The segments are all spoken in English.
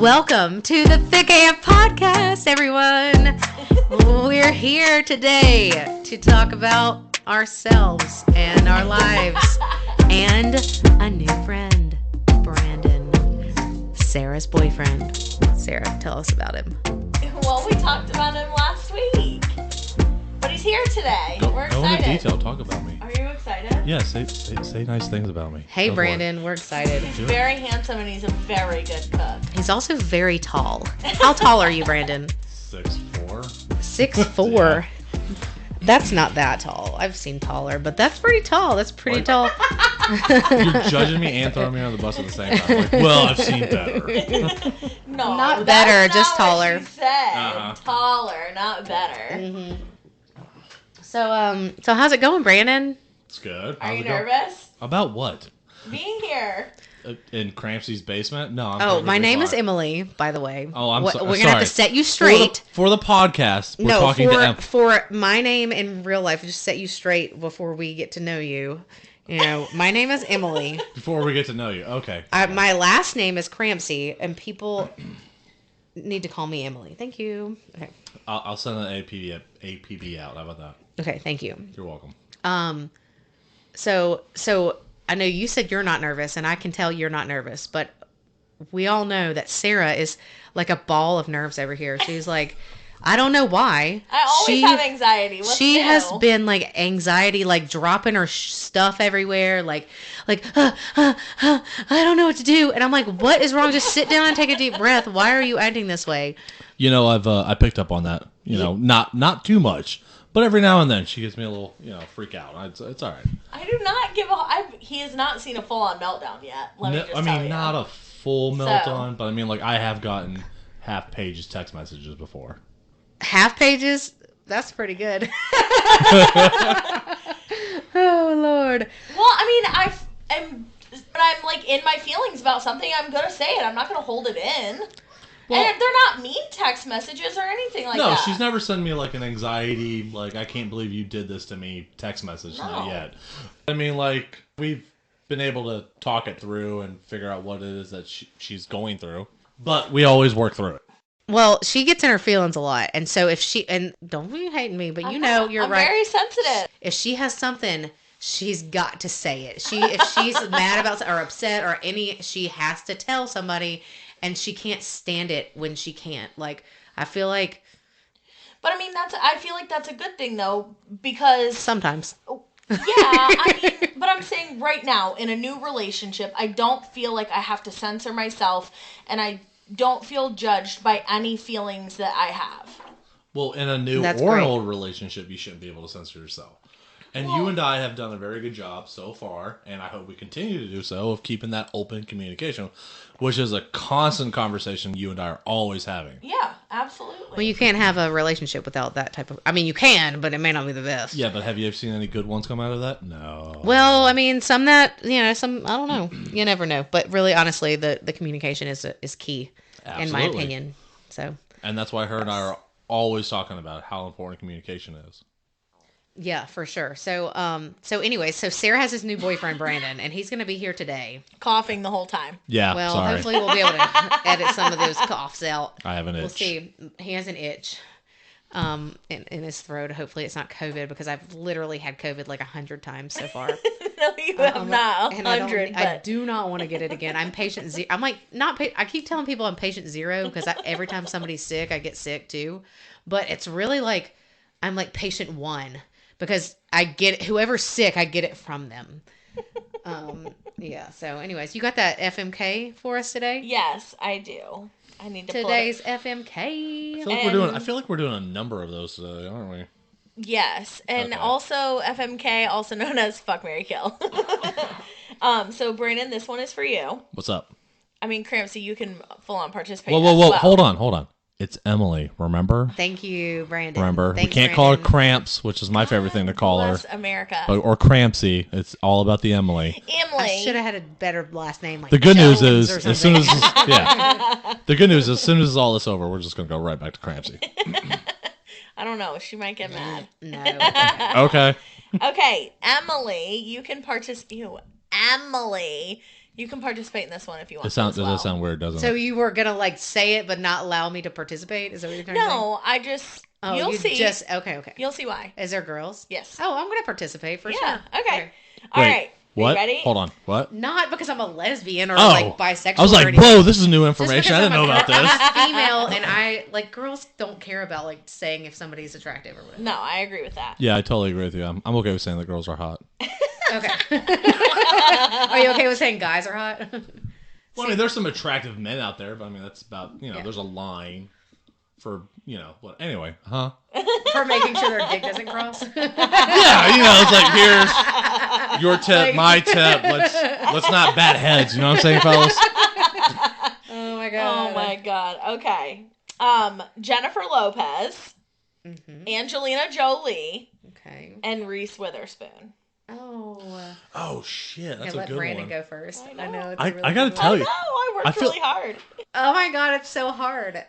Welcome to the Thick AF Podcast, everyone. We're here today to talk about ourselves and our lives and a new friend, Brandon, Sarah's boyfriend. Sarah, tell us about him. Well, we talked about him last week, but he's here today. We're excited. Go into detail. Talk about me. Are you excited? Yeah, say nice things about me. Hey, Brandon, we're excited. He's very handsome and he's a very good cook. He's also very tall. How tall are you, Brandon? 6'4". 6'4". Yeah. That's not that tall. I've seen taller, but that's pretty tall. That's pretty tall. You're judging me and throwing me under the bus at the same time. Like, well, I've seen better. No, not better, just taller. What she said. Taller, not better. Mm-hmm. So how's it going, Brandon? It's good. Are you nervous? About what? Being here. In Crampsy's basement? No. My name is Emily, by the way. Oh, I'm sorry. We're gonna have to set you straight for the podcast. We're talking to Em. For my name in real life, just set you straight before we get to know you. You know, my name is Emily. Before we get to know you, okay. My last name is Crampsy, and people need to call me Emily. Thank you. Okay. I'll send an APB out. How about that? Okay, thank you. You're welcome. So I know you said you're not nervous, and I can tell you're not nervous, but we all know that Sarah is like a ball of nerves over here. She's like, I don't know why. I always have anxiety. She has been like anxiety, like dropping her stuff everywhere, like I don't know what to do. And I'm like, what is wrong? Just sit down and take a deep breath. Why are you acting this way? You know, I picked up on that. You know, not too much. But every now and then, she gives me a little, freak out. It's all right. I do not he has not seen a full-on meltdown yet. Not a full meltdown, but I mean, like, I have gotten half-pages text messages before. Half pages? That's pretty good. Oh, Lord. Well, I mean, but I'm, like, in my feelings about something. I'm going to say it. I'm not going to hold it in. Well, and they're not mean text messages or anything like that. No, she's never sent me, like, an anxiety, like, I can't believe you did this to me text message yet. I mean, like, we've been able to talk it through and figure out what it is that she's going through. But we always work through it. Well, she gets in her feelings a lot. And so and don't be hating me, but you're right. I'm very sensitive. If she has something, she's got to say it. If she's mad about or upset or she has to tell somebody. And she can't stand it when she can't. Like, I feel like... But, I mean, I feel like that's a good thing, though, because... Sometimes. But I'm saying right now, in a new relationship, I don't feel like I have to censor myself, and I don't feel judged by any feelings that I have. Well, in a new or an old relationship, you shouldn't be able to censor yourself. And you and I have done a very good job so far, and I hope we continue to do so, of keeping that open communication, which is a constant conversation you and I are always having. Yeah, absolutely. Well, you can't have a relationship without that type of... I mean, you can, but it may not be the best. Yeah, but have you ever seen any good ones come out of that? No. Well, I mean, some I don't know. You never know. But really, honestly, the communication is key, Absolutely. In my opinion. So. And that's why her and I are always talking about how important communication is. Yeah, for sure. So anyway, Sarah has his new boyfriend, Brandon, and he's going to be here today. Coughing the whole time. Yeah, well, sorry. Hopefully we'll be able to edit some of those coughs out. I have an itch. We'll see. He has an itch in his throat. Hopefully it's not COVID, because I've literally had COVID like 100 times so far. No, you have not. 100. I do not want to get it again. I'm patient zero. I'm like, I keep telling people I'm patient zero, because every time somebody's sick, I get sick too. But it's really like, I'm like patient one. Because I get it, whoever's sick, I get it from them. Yeah. So, anyways, you got that FMK for us today? Yes, I do. I need to. Today's FMK. I feel like we're doing a number of those today, aren't we? Yes, and also FMK, also known as Fuck, Marry, Kill. So Brandon, this one is for you. What's up? I mean, Crampsy, you can full on participate. Whoa! Well. Hold on. It's Emily, remember? Thank you, Brandon. Remember, we can't call her Cramps, which is my favorite thing to call her. America. Or Crampsy. It's all about the Emily. I should have had a better last name. Like the good news is, as soon as all this over, we're just gonna go right back to Crampsy. I don't know. She might get mad. No. Okay. Okay, Emily, you can participate. Emily, You can participate in this one if you want. Does that sound weird, doesn't So it? you were gonna like say it but not allow me to participate? Is that what you're trying to say? No, I just. Oh, you'll see. Okay. You'll see why. Is there girls? Yes. Oh, I'm gonna participate for sure. Okay. All right. What? You ready? Hold on. What? Not because I'm a lesbian or like bisexual. I was like, or anything. whoa, this is new information. I didn't know about this. Female, and I like girls don't care about like saying if somebody's attractive or whatever. No, I agree with that. Yeah, I totally agree with you. I'm okay with saying that girls are hot. Okay. Are you okay with saying guys are hot? Well, I mean, there's some attractive men out there, but I mean, that's about, there's a line for, what, anyway, For making sure their dick doesn't cross? Yeah, it's like, here's your tip, my tip, let's not bat heads, you know what I'm saying, fellas? Oh my god. Oh my god. Okay. Jennifer Lopez, Angelina Jolie, okay, and Reese Witherspoon. Oh shit, that's let a good Brandon one. go first. I know. I gotta tell you. I worked really hard. Oh my god, it's so hard.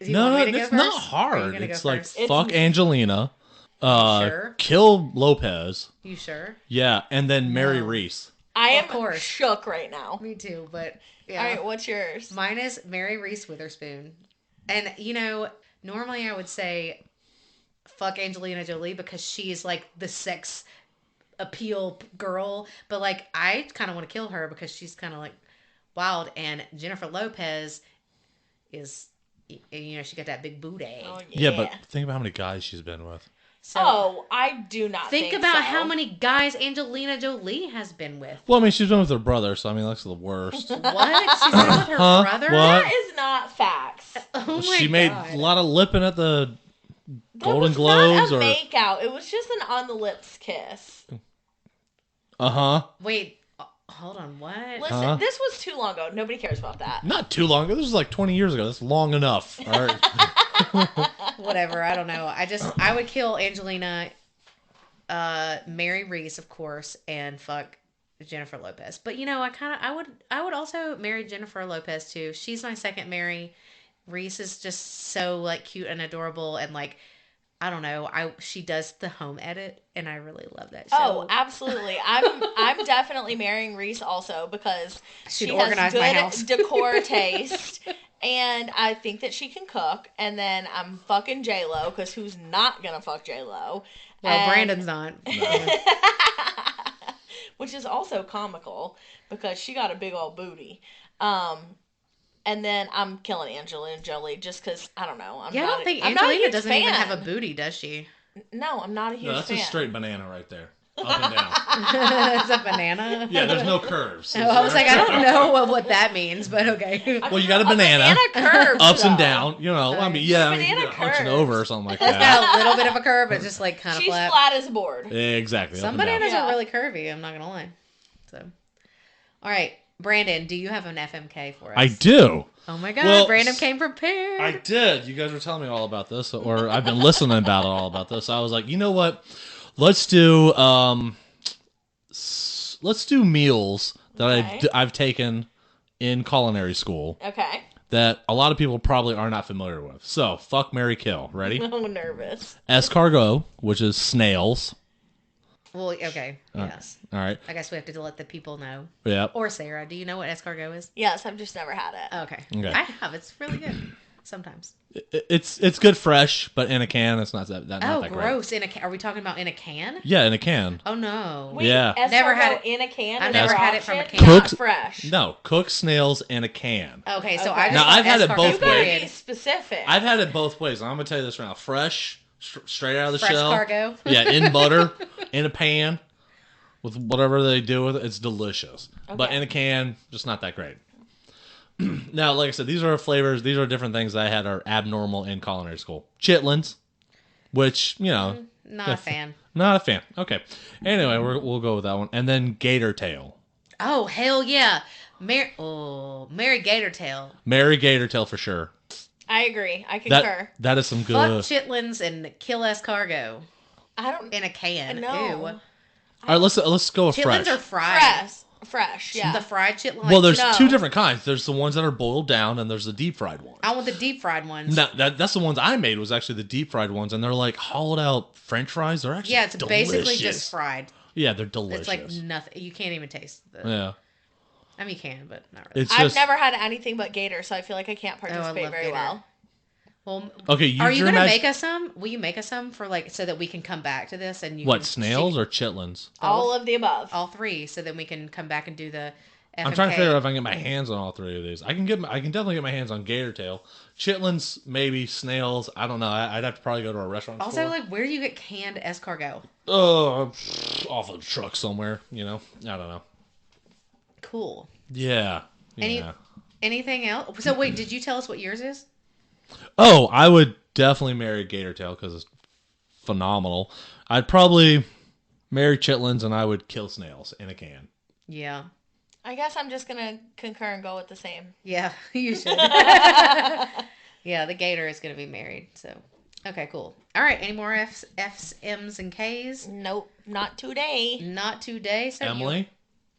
No, it's not hard. It's like fuck Angelina, sure? kill Lopez. You sure? Yeah, and then marry Reese. I am shook right now. Me too, but yeah. All right, what's yours? Mine is marry Reese Witherspoon, and normally I would say fuck Angelina Jolie because she's like the sex appeal girl, but like I kind of want to kill her because she's kind of like wild, and Jennifer Lopez is, she got that big booty. Oh, yeah, but think about how many guys she's been with. So, I do not think about how many guys Angelina Jolie has been with. Well, I mean, she's been with her brother, so I mean, that's the worst. What? She's been with her brother? What? That is not facts. Oh my She made a lot of lipping at the Golden Globes, Globes, not a or make out. It was just an on the lips kiss. Wait, hold on. What? Listen, this was too long ago. Nobody cares about that. Not too long ago. This was like 20 years ago. That's long enough. All right. Whatever. I don't know. I would kill Angelina, marry Reese, of course, and fuck Jennifer Lopez. But I would also marry Jennifer Lopez too. She's my second Mary. Reese is just so like cute and adorable, and like, I don't know. She does the home edit, and I really love that show. Oh, absolutely. I'm definitely marrying Reese also because she has good decor taste, and I think that she can cook. And then I'm fucking J-Lo because who's not gonna fuck J-Lo? Well, Brandon's not. Which is also comical because she got a big old booty. And then I'm killing Angelina Jolie just because, I don't know. I don't think Angelina doesn't even have a booty, does she? No, I'm not a huge fan. That's a straight banana right there. Up and down. It's a banana? Yeah, there's no curves. I was like, I don't know what that means, but okay. Well, you got a banana. Curves, ups and down. I mean, yeah, banana hunching over or something like It's that. got a little bit of a curve, but just like kind of flat. She's flat as a board. Exactly. Some bananas are really curvy, I'm not going to lie. So, all right. Brandon, do you have an FMK for us? I do. Oh my God, Brandon came prepared. I did. You guys were telling me all about this, or I've been listening about this. I was like, you know what? Let's do meals that I've taken in culinary school. Okay. That a lot of people probably are not familiar with. So, fuck, marry, kill. Ready? I'm nervous. Escargot, which is snails. Well, okay. Yes. All right. I guess we have to let the people know. Yeah. Or Sarah, do you know what escargot is? Yes, I've just never had it. Okay. I have. It's really good. Sometimes. It's good fresh, but in a can, it's not that great. Gross. In a can? Are we talking about in a can? Yeah, in a can. Oh no. Wait, yeah. Never had it in a can. I've never had it from a can. Not fresh. No, cooked snails in a can. Okay, so I've had it both ways. Be specific. I've had it both ways. I'm gonna tell you this right now. Fresh, straight out of the shell. Fresh cargo. Yeah, in butter, in a pan, with whatever they do with it. It's delicious. Okay. But in a can, just not that great. Now, like I said, these are flavors. These are different things that I had are abnormal in culinary school. Chitlins, which, not a fan. Not a fan. Okay. Anyway, we'll go with that one. And then gator tail. Oh, hell yeah. Mary gator tail. Mary gator tail for sure. I agree. I concur. That is some good. Fuck chitlins and kill escargot. I don't. In a can. No. Ew. All right, let's go with fresh. Chitlins are fried. Fresh, yeah. The fried chitlins. Well, there's two different kinds. There's the ones that are boiled down, and there's the deep fried ones. I want the deep fried ones. No, that's the ones I made. Was actually the deep fried ones, and they're like hollowed out French fries. They're actually basically just fried. Yeah, they're delicious. It's like nothing. You can't even taste them. Yeah. I mean, you can, but not really. I've never had anything but gator, so I feel like I can't participate very well. Well, okay. Are you gonna make us some? Will you make us some for so that we can come back to this and you? What, snails or chitlins? All of the above. All three, so then we can come back and do the. FMK. I'm trying to figure out if I can get my hands on all three of these. I can definitely get my hands on gator tail, chitlins, maybe snails. I don't know. I'd have to probably go to a restaurant. Also, store. where do you get canned escargot? Off of a truck somewhere. I don't know. Cool. Yeah. Anything else? So wait, did you tell us what yours is? Oh, I would definitely marry gator tail because it's phenomenal. I'd probably marry chitlins and I would kill snails in a can. Yeah. I guess I'm just going to concur and go with the same. Yeah, you should. Yeah, the gator is going to be married. So, okay, cool. All right, any more F's, M's, and K's? Nope, not today. Not today. So Emily?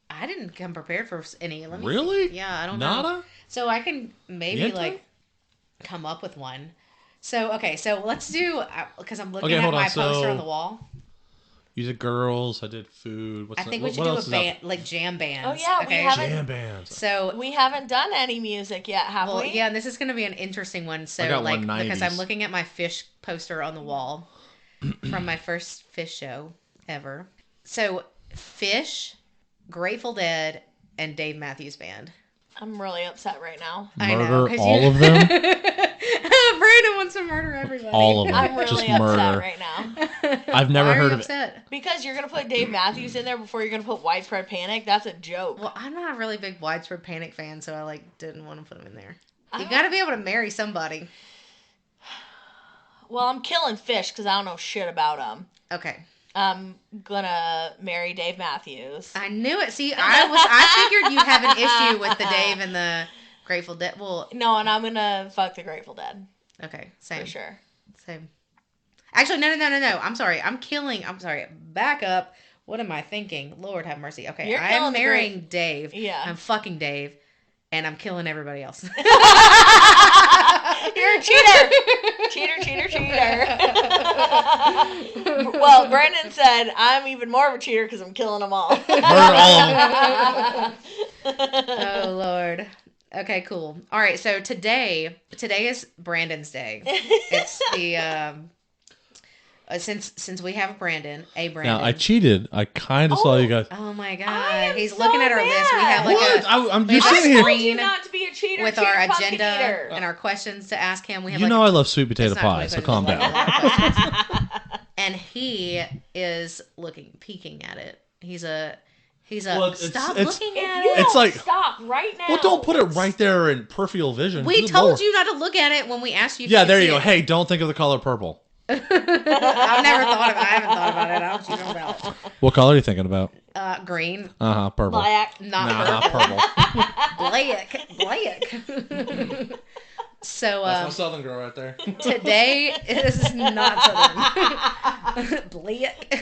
I didn't come prepared for any. Really? Yeah, I don't Nada? know. So I can maybe come up with one. So, okay, so let's do, because I'm looking at my poster on the wall. You did girls. I did food. I think we should do a band, jam bands. Oh yeah, okay? we haven't. Jam bands. So we haven't done any music yet, have we? Yeah, and this is going to be an interesting one. So I got one because I'm looking at my fish poster on the wall from my first fish show ever. So Fish, Grateful Dead, and Dave Matthews Band. I'm really upset right now. Murder all of them. Brandon wants to murder everybody. All of them. I'm really just upset murder. right now. I've never heard of it. Because you're going to put Dave Matthews in there before you're going to put Widespread Panic? That's a joke. Well, I'm not a really big Widespread Panic fan, so I didn't want to put him in there. You got to be able to marry somebody. Well, I'm killing Fish because I don't know shit about him. Okay. I'm gonna marry Dave Matthews. I knew it. See, I figured you'd have an issue with the Dave and the Grateful Dead. Well, no, and I'm gonna fuck the Grateful Dead. Okay, same. For sure. Same. Actually, no. I'm sorry. I'm sorry. Back up. What am I thinking? Lord have mercy. Okay, I am marrying Dave. Yeah. I'm fucking Dave, and I'm killing everybody else. You're a cheater. Cheater. Well, Brandon said, I'm even more of a cheater because I'm killing them all. Murder all of them. Oh, Lord. Okay, cool. All right, so today is Brandon's day. It's the, since we have Brandon. Now, I cheated. I kind of saw you guys. Oh, my God. He's looking at our list. We have I'm just sitting here. I told you not to be a cheater. With our agenda and our questions to ask him. We have I love sweet potato pie, so calm down. And he is peeking at it. He's stop looking at it. It's like, stop right now. Well, don't put it right there in peripheral vision. We told you not to look at it when we asked you. Yeah, there you go. Hey, don't think of the color purple. I haven't thought about it. I don't know about it. What color are you thinking about? Green. Purple. Black. Not purple. Black. So that's my southern girl right there. Today is not southern. Black.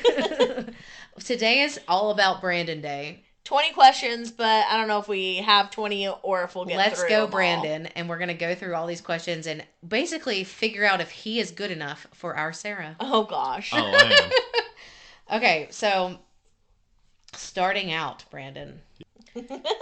Today is all about Brandon Day. 20 questions, but I don't know if we have 20 or if we'll get Let's through go, them Brandon, all. and we're going to go through all these questions and basically figure out if he is good enough for our Sara. Oh, gosh. Oh, I am. Okay, so starting out, Brandon,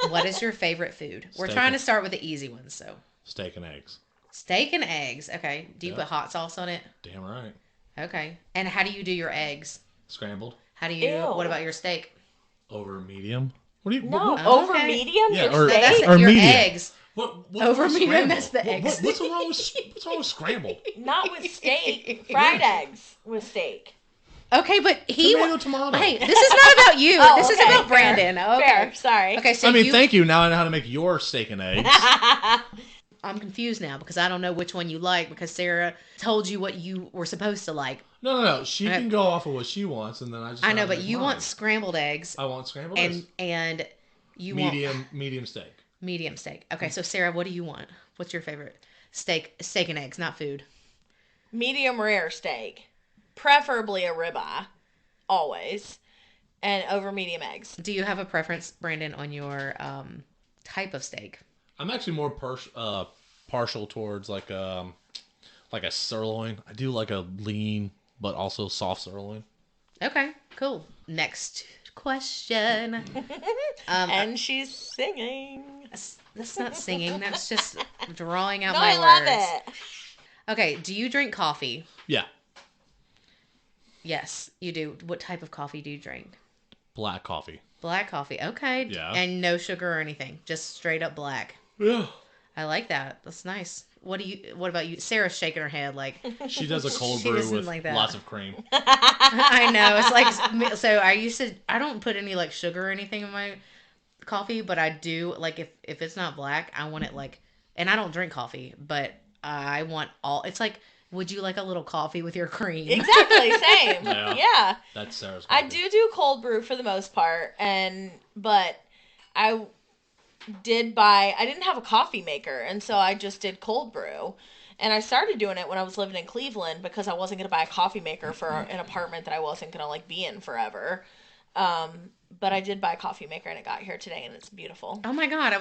what is your favorite food? We're trying to start with the easy ones, so. Steak and eggs. Steak and eggs. Okay. Do you put hot sauce on it? Damn right. Okay. And how do you do your eggs? Scrambled. How do you? Ew. What about your steak? Over medium. What do you? No, What, over medium. Yeah, your steak. That's or your medium. eggs. What Over medium. scrambled? That's the eggs. What's wrong with scrambled? Not with steak. Fried eggs with steak. Okay, but Tomato. Hey, this is not about you. Oh, this is okay, about fair. Brandon. Okay. Fair. Sorry. Okay, so Thank you. Now I know how to make your steak and eggs. I'm confused now because I don't know which one you like because Sara told you what you were supposed to like. No. She can go off of what she wants, and then I know, but you mine. Want scrambled eggs. I want scrambled eggs. And you medium steak. Medium steak. Okay, so Sara, what do you want? What's your favorite steak and eggs, not food? Medium rare steak, preferably a ribeye, always, and over medium eggs. Do you have a preference, Brandon, on your type of steak? I'm actually more partial towards like a sirloin. I do like a lean but also soft sirloin. Okay, cool. Next question. And she's singing. That's not singing. That's just drawing out no, my I love words. It. Okay, do you drink coffee? Yeah. Yes, you do. What type of coffee do you drink? Black coffee. Black coffee. Okay. Yeah. And no sugar or anything. Just straight up black. Yeah. I like that. That's nice. What about you? Sarah's shaking her head like she does a cold brew with like lots of cream. I know. It's like, so I don't put any like sugar or anything in my coffee, but I do like if it's not black, I want it like, and I don't drink coffee, but I want it's like, would you like a little coffee with your cream? Exactly, same. Yeah. That's Sarah's coffee. I do cold brew for the most part, but I didn't have a coffee maker, and so I just did cold brew. And I started doing it when I was living in Cleveland because I wasn't going to buy a coffee maker for an apartment that I wasn't going to like be in forever. But I did buy a coffee maker and it got here today and it's beautiful. Oh my God.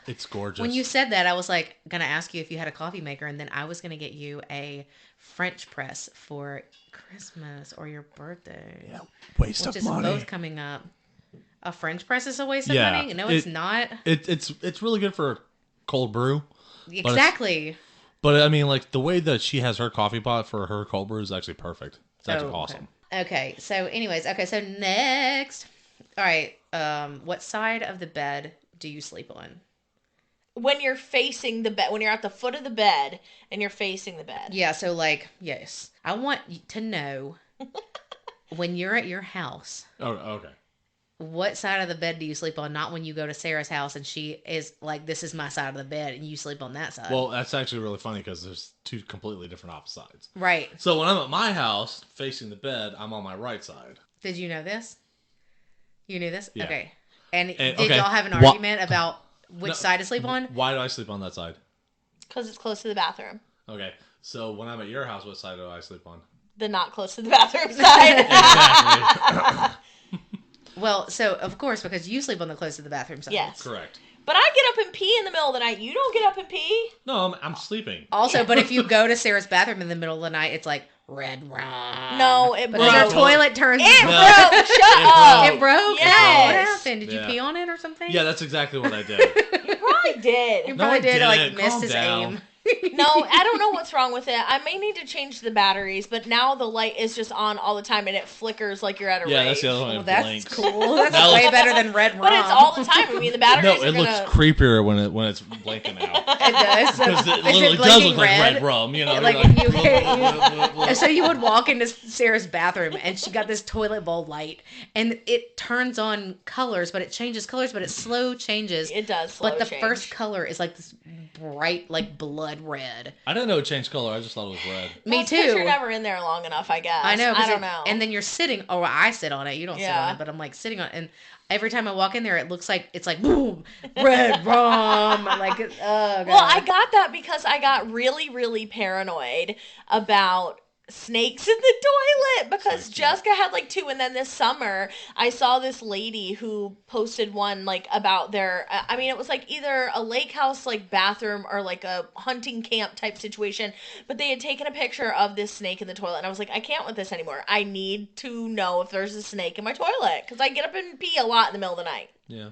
It's gorgeous. When you said that, I was like going to ask you if you had a coffee maker, and then I was going to get you a French press for Christmas or your birthday. Yeah, waste of money. Which is both coming up. A French press is a waste of money? No, it's not. It's really good for cold brew. Exactly. But I mean, like, the way that she has her coffee pot for her cold brew is actually perfect. It's actually awesome. Okay, so anyways, so next. All right, what side of the bed do you sleep on? When you're facing the bed, when you're at the foot of the bed and you're facing the bed. Yeah, so like, yes. I want to know when you're at your house. Oh, okay. What side of the bed do you sleep on? Not when you go to Sarah's house and she is like, this is my side of the bed, and you sleep on that side. Well, that's actually really funny because there's two completely different opposite sides. Right. So when I'm at my house facing the bed, I'm on my right side. Did you know this? You knew this? Yeah. Okay. And did y'all have an argument about which side to sleep on? Why do I sleep on that side? Because it's close to the bathroom. Okay. So when I'm at your house, what side do I sleep on? The not close to the bathroom side. Exactly. Well, so, of course, because you sleep on the close to the bathroom side. Yes. Correct. But I get up and pee in the middle of the night. You don't get up and pee? No, I'm sleeping. Also, but if you go to Sarah's bathroom in the middle of the night, it's like, red rum. No, it broke. Your toilet turns... It broke! Shut up! It broke? Yes. What happened? Did you pee on it or something? Yeah, that's exactly what I did. You probably did. You probably did, like, missed his down. aim. No, I don't know what's wrong with it. I may need to change the batteries, but now the light is just on all the time and it flickers like you're at a rave. Yeah, that's the other one. Well, that's cool. That's way better than red rum. But it's all the time. I mean, the batteries it looks creepier when it's blinking out. It does. Because it literally does look like red rum, you know. Like so you would walk into Sarah's bathroom and she got this toilet bowl light and it turns on colors, but it changes colors, but it slow changes. It does slow But the change. first color is like this bright, like blood red. I didn't know it changed color. I just thought it was red. Me too. You're never in there long enough, I guess. I know. I don't know. And then you're sitting. Oh, I sit on it. You don't sit on it, but I'm like sitting on it. And every time I walk in there, it looks like it's like boom, red rum. Like, oh God. Well, I got that because I got really, really paranoid about snakes in the toilet because Jessica had like 2, and then this summer I saw this lady who posted one like about their I mean it was like either a lake house like bathroom or like a hunting camp type situation, but they had taken a picture of this snake in the toilet and I was like, I can't with this anymore. I need to know if there's a snake in my toilet because I get up and pee a lot in the middle of the night. Yeah.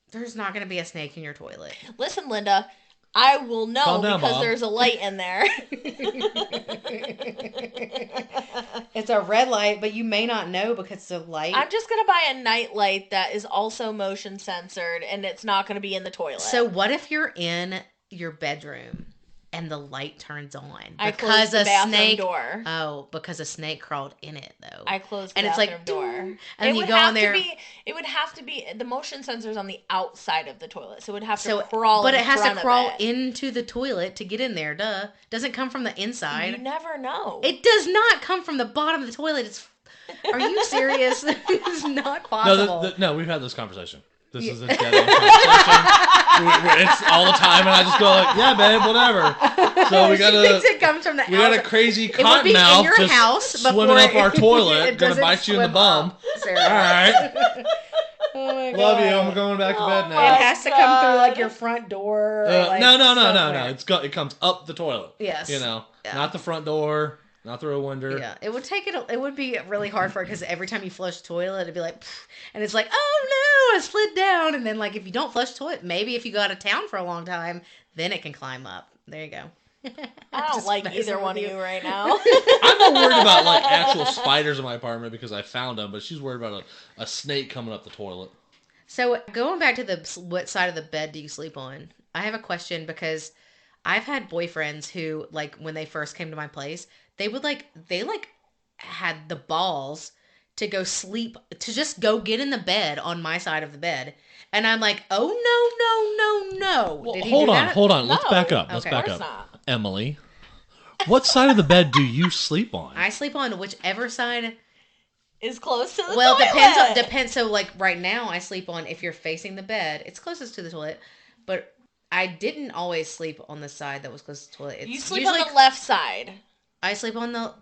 There's not going to be a snake in your toilet. Listen, Linda, I will know because Mom. there's a light in there. It's a red light, but you may not know because the light. I'm just going to buy a night light that is also motion censored and it's not going to be in the toilet. So what if you're in your bedroom and the light turns on I closed the bathroom door. Oh, because a snake crawled in it though. I closed the and bathroom it's like door. And then you go in there. It would have to be the motion sensors on the outside of the toilet, so it would have to crawl. But in it has front to crawl of it. into the toilet to get in there. Duh, doesn't come from the inside. You never know. It does not come from the bottom of the toilet. Are you serious? It's not possible. No, we've had this conversation. This is a dead end conversation. It's all the time, and I just go like, "Yeah, babe, whatever." So we got it comes from the we got a crazy cottonmouth just swimming up our toilet, gonna bite you in the bum. All right. Oh my God. Love you. I'm going back to bed now. It has to come through like your front door. No. It comes up the toilet. Yes. You know, not the front door. Not through a window. Yeah, it would take it. It would be really hard for it because every time you flush the toilet, it'd be like, pfft, and it's like, oh no, I slid down. And then like if you don't flush the toilet, maybe if you go out of town for a long time, then it can climb up. There you go. I don't like either one of you right now. I'm not worried about like actual spiders in my apartment because I found them, but she's worried about a snake coming up the toilet. So going back to what side of the bed do you sleep on? I have a question because I've had boyfriends who like when they first came to my place, they had the balls to go sleep, to just go get in the bed on my side of the bed. And I'm like, oh, no. Well, Did he hold do on, that? hold on. No. Let's back up. Okay. Of course not. Emily, what side of the bed do you sleep on? I sleep on whichever side is close to the well, toilet. depends. So like right now I sleep on, if you're facing the bed, it's closest to the toilet. But I didn't always sleep on the side that was closest to the toilet. It's you sleep on the left side. I sleep on the...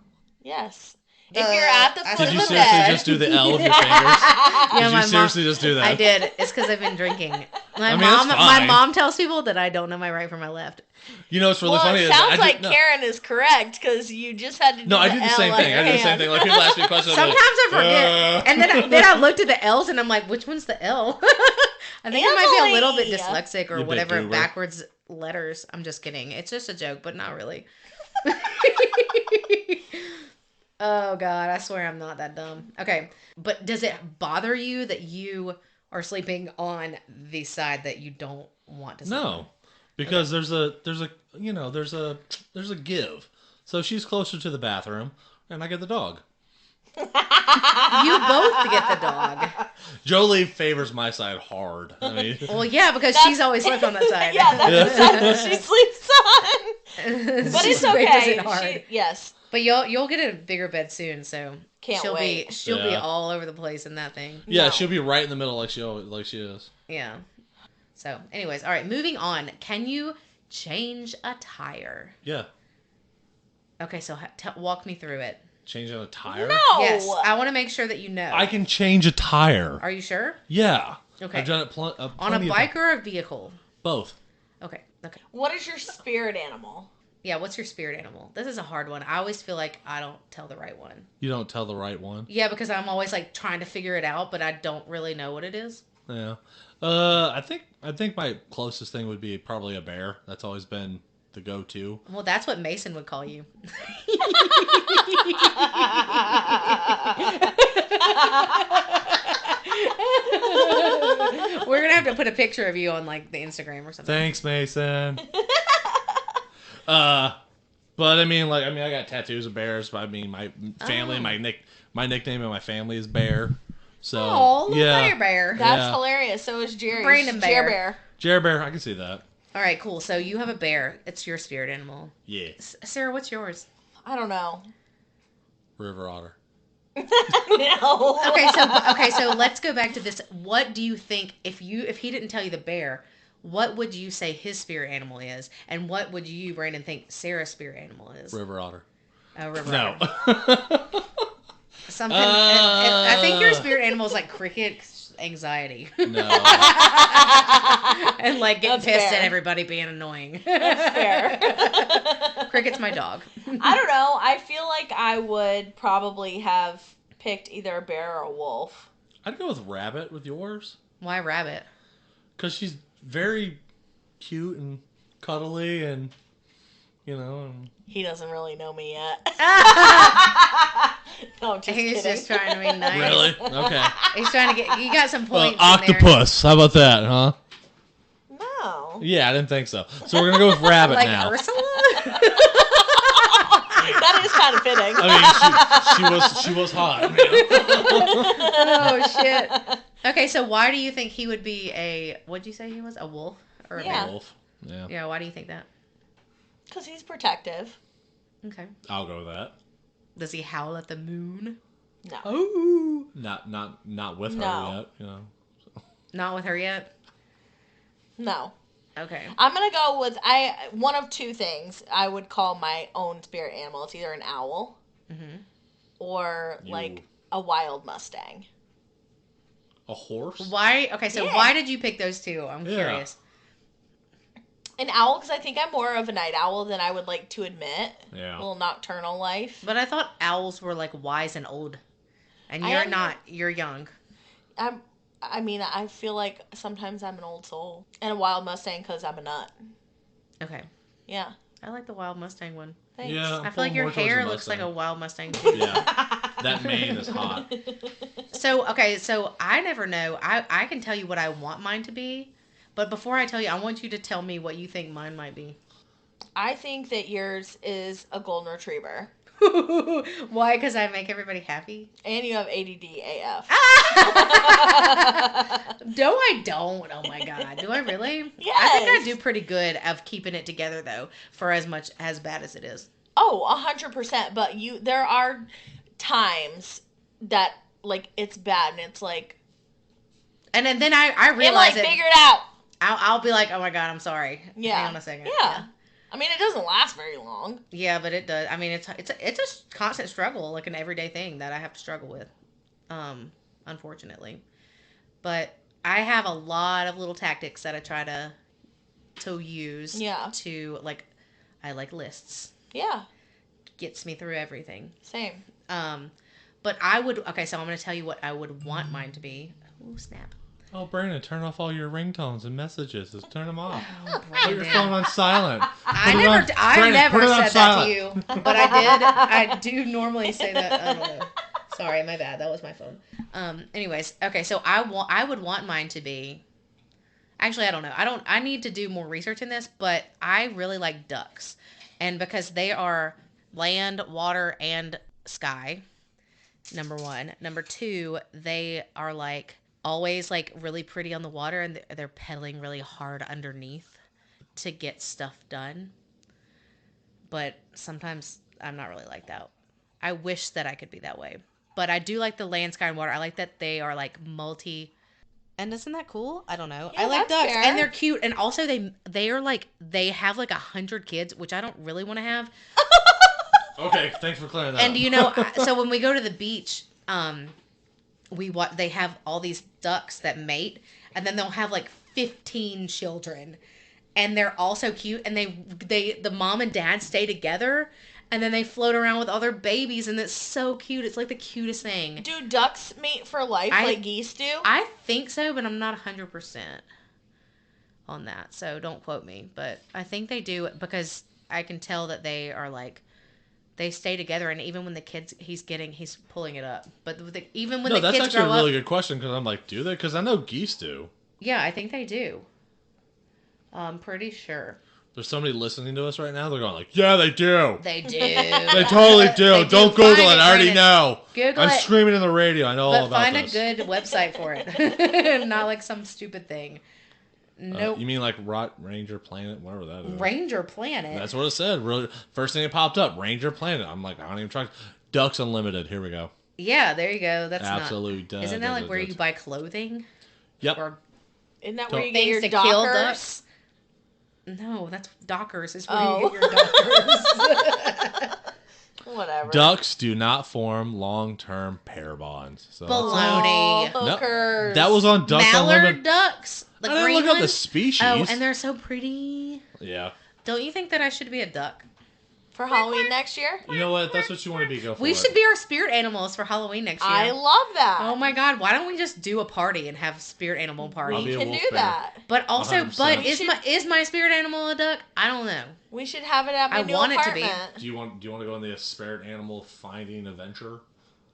Yes. If you're at the foot Did of you the seriously bed. just do the L with your fingers? Yeah, Did you seriously just do that? I did. It's because I've been drinking. My that's fine. mom tells people that I don't know my right from my left. You know what's really well, funny? it sounds like Karen is correct because you just had to do I did the same thing. I did the same thing. Like people ask me questions. Sometimes I forget, and then I looked at the L's and I'm like, which one's the L? I think I might be a little bit dyslexic or whatever. Backwards letters. I'm just kidding. It's just a joke, but not really. Oh God, I swear I'm not that dumb. Okay, but does it bother you that you are sleeping on the side that you don't want to sleep on? No, because there's a give. So she's closer to the bathroom, and I get the dog. You both get the dog. Jolie favors my side hard. I mean, well, yeah, because she's always slept on that side. Yeah, that's the side that she sleeps on. But it's okay. Yes. But you'll get a bigger bed soon, so she'll be all over the place in that thing. Yeah, No. she'll be right in the middle like she is. Yeah. So, anyways, all right, moving on. Can you change a tire? Yeah. Okay, so walk me through it. Change a tire? No. Yes, I want to make sure that you know. I can change a tire. Are you sure? Yeah. Okay. I've done it on a bike or a vehicle? Both. Okay. What is your spirit animal? Yeah, what's your spirit animal? This is a hard one. I always feel like I don't tell the right one. You don't tell the right one? Yeah, because I'm always like trying to figure it out, but I don't really know what it is. Yeah. I think my closest thing would be probably a bear. That's always been the go-to. Well, that's what Mason would call you. We're gonna have to put a picture of you on like the Instagram or something. Thanks, Mason. But I mean, I got tattoos of bears. But I mean, my family, my nickname in my family is Bear. So Bear. That's hilarious. So is Jerry's. Brandon Bear. Jerry Bear, I can see that. All right, cool. So you have a bear. It's your spirit animal. Yeah. Sarah, what's yours? I don't know. River otter. No. Okay, so let's go back to this. What do you think if he didn't tell you the bear? What would you say his spirit animal is, and what would you, Brandon, think Sarah's spirit animal is? River otter. River otter. Something. I think your spirit animal is like cricket anxiety. No. And like getting That's pissed fair. at everybody being annoying. That's fair. Cricket's my dog. I don't know. I feel like I would probably have picked either a bear or a wolf. I'd go with rabbit with yours. Why rabbit? Because she's very cute and cuddly and, And... He doesn't really know me yet. No, just He's kidding. just trying to be nice. Really? Okay. He's trying to get. You got some points. Octopus. How about that, huh? No. Yeah, I didn't think so. So we're gonna go with rabbit like now. Ursula. That is kind of fitting. I mean, she was hot. Oh shit. Okay, so why do you think he would be a? What'd you say he was? A wolf or a Yeah. bear? Wolf. Yeah. Yeah. Why do you think that? Because he's protective. Okay. I'll go with that. Does he howl at the moon? No. Oh. Not with her No. yet. Not with her yet. No. Okay. I'm gonna go with one of two things. I would call my own spirit animal. It's either an owl, or like a wild Mustang. A horse? Why? Okay, so why did you pick those two? I'm curious. An owl, because I think I'm more of a night owl than I would like to admit. Yeah. A little nocturnal life. But I thought owls were like wise and old. And you're not. You're young. I feel like sometimes I'm an old soul. And a wild Mustang because I'm a nut. Okay. Yeah. I like the wild Mustang one. Thanks. Yeah, I feel like your hair looks like a wild Mustang too. Yeah. That mane is hot. So I never know. I can tell you what I want mine to be. But before I tell you, I want you to tell me what you think mine might be. I think that yours is a golden retriever. Why? Because I make everybody happy? And you have ADD AF. No, I don't. Oh my God. Do I really? Yes. I think I do pretty good of keeping it together though, for as bad as it is. Oh, 100%. But there are times that like it's bad and it's like. And then I realize it. Figure it out. I'll be like, oh my God, I'm sorry. Yeah. Hang on a second. Yeah. I mean, it doesn't last very long. Yeah, but it does. I mean, it's a constant struggle, like an everyday thing that I have to struggle with, unfortunately. But I have a lot of little tactics that I try to use. Yeah. To like, I like lists. Yeah. Gets me through everything. Same. But I would. Okay, so I'm going to tell you what I would want mine to be. Oh snap. Oh, Brandon, turn off all your ringtones and messages. Just turn them off. Oh, Put your phone on silent. I never said that to you, but I do normally say that. I don't know. Sorry, my bad. That was my phone. Anyways, okay. So I would want mine to be. Actually, I don't know. I need to do more research in this, but I really like ducks, and because they are land, water, and sky. Number one. Number two, they are like. Always like really pretty on the water, and they're pedaling really hard underneath to get stuff done. But sometimes I'm not really like that. I wish that I could be that way. But I do like the land, sky, and water. I like that they are like multi. And isn't that cool? I don't know. Yeah, I like ducks, fair. and they're cute. And also they are like they have like 100 kids, which I don't really want to have. Okay, thanks for clearing that up. And so when we go to the beach, they have all these ducks that mate, and then they'll have like 15 children, and they're all so cute, and the mom and dad stay together, and then they float around with all their babies, and it's so cute. It's like the cutest thing. Do ducks mate for life like geese do? I think so, but I'm not 100% on that, so don't quote me, but I think they do, because I can tell that they are like they stay together, and even when the kids, he's pulling it up. But even when the kids grow up... No, that's actually a really good question, because I'm like, do they? Because I know geese do. Yeah, I think they do. I'm pretty sure. There's somebody listening to us right now, they're going like, yeah, they do. They do. They totally do. Don't Google it. I already know. Google I'm screaming in the radio. I know all about this. But find a good website for it. Not like some stupid thing. Nope. You mean like Ranger Planet, whatever that is? Ranger Planet. That's what it said. Really, first thing that popped up, Ranger Planet. I'm like, I don't even try. Ducks Unlimited. Here we go. Yeah, there you go. That's absolute. Isn't that like where you buy clothing? Yep. Or isn't that where you get your to dockers? Kill ducks? No, that's Dockers. Is where you get your Dockers. Whatever. Ducks do not form long-term pair bonds. So baloney. Hookers. That was on Ducks Mallard Unlimited. ducks. The I didn't green look up the ones? species. Oh, and they're so pretty. Yeah. Don't you think that I should be a duck? For Halloween next year? You know what? That's what you want to be. Go for We it. should be our spirit animals for Halloween next year. I love that. Oh my God! Why don't we just do a party and have spirit animal party? I'll be a We can wolf do bear. that. But also, 100%. is my spirit animal a duck? I don't know. We should have it at my new want apartment. it to be. Do you want to go on the spirit animal finding adventure?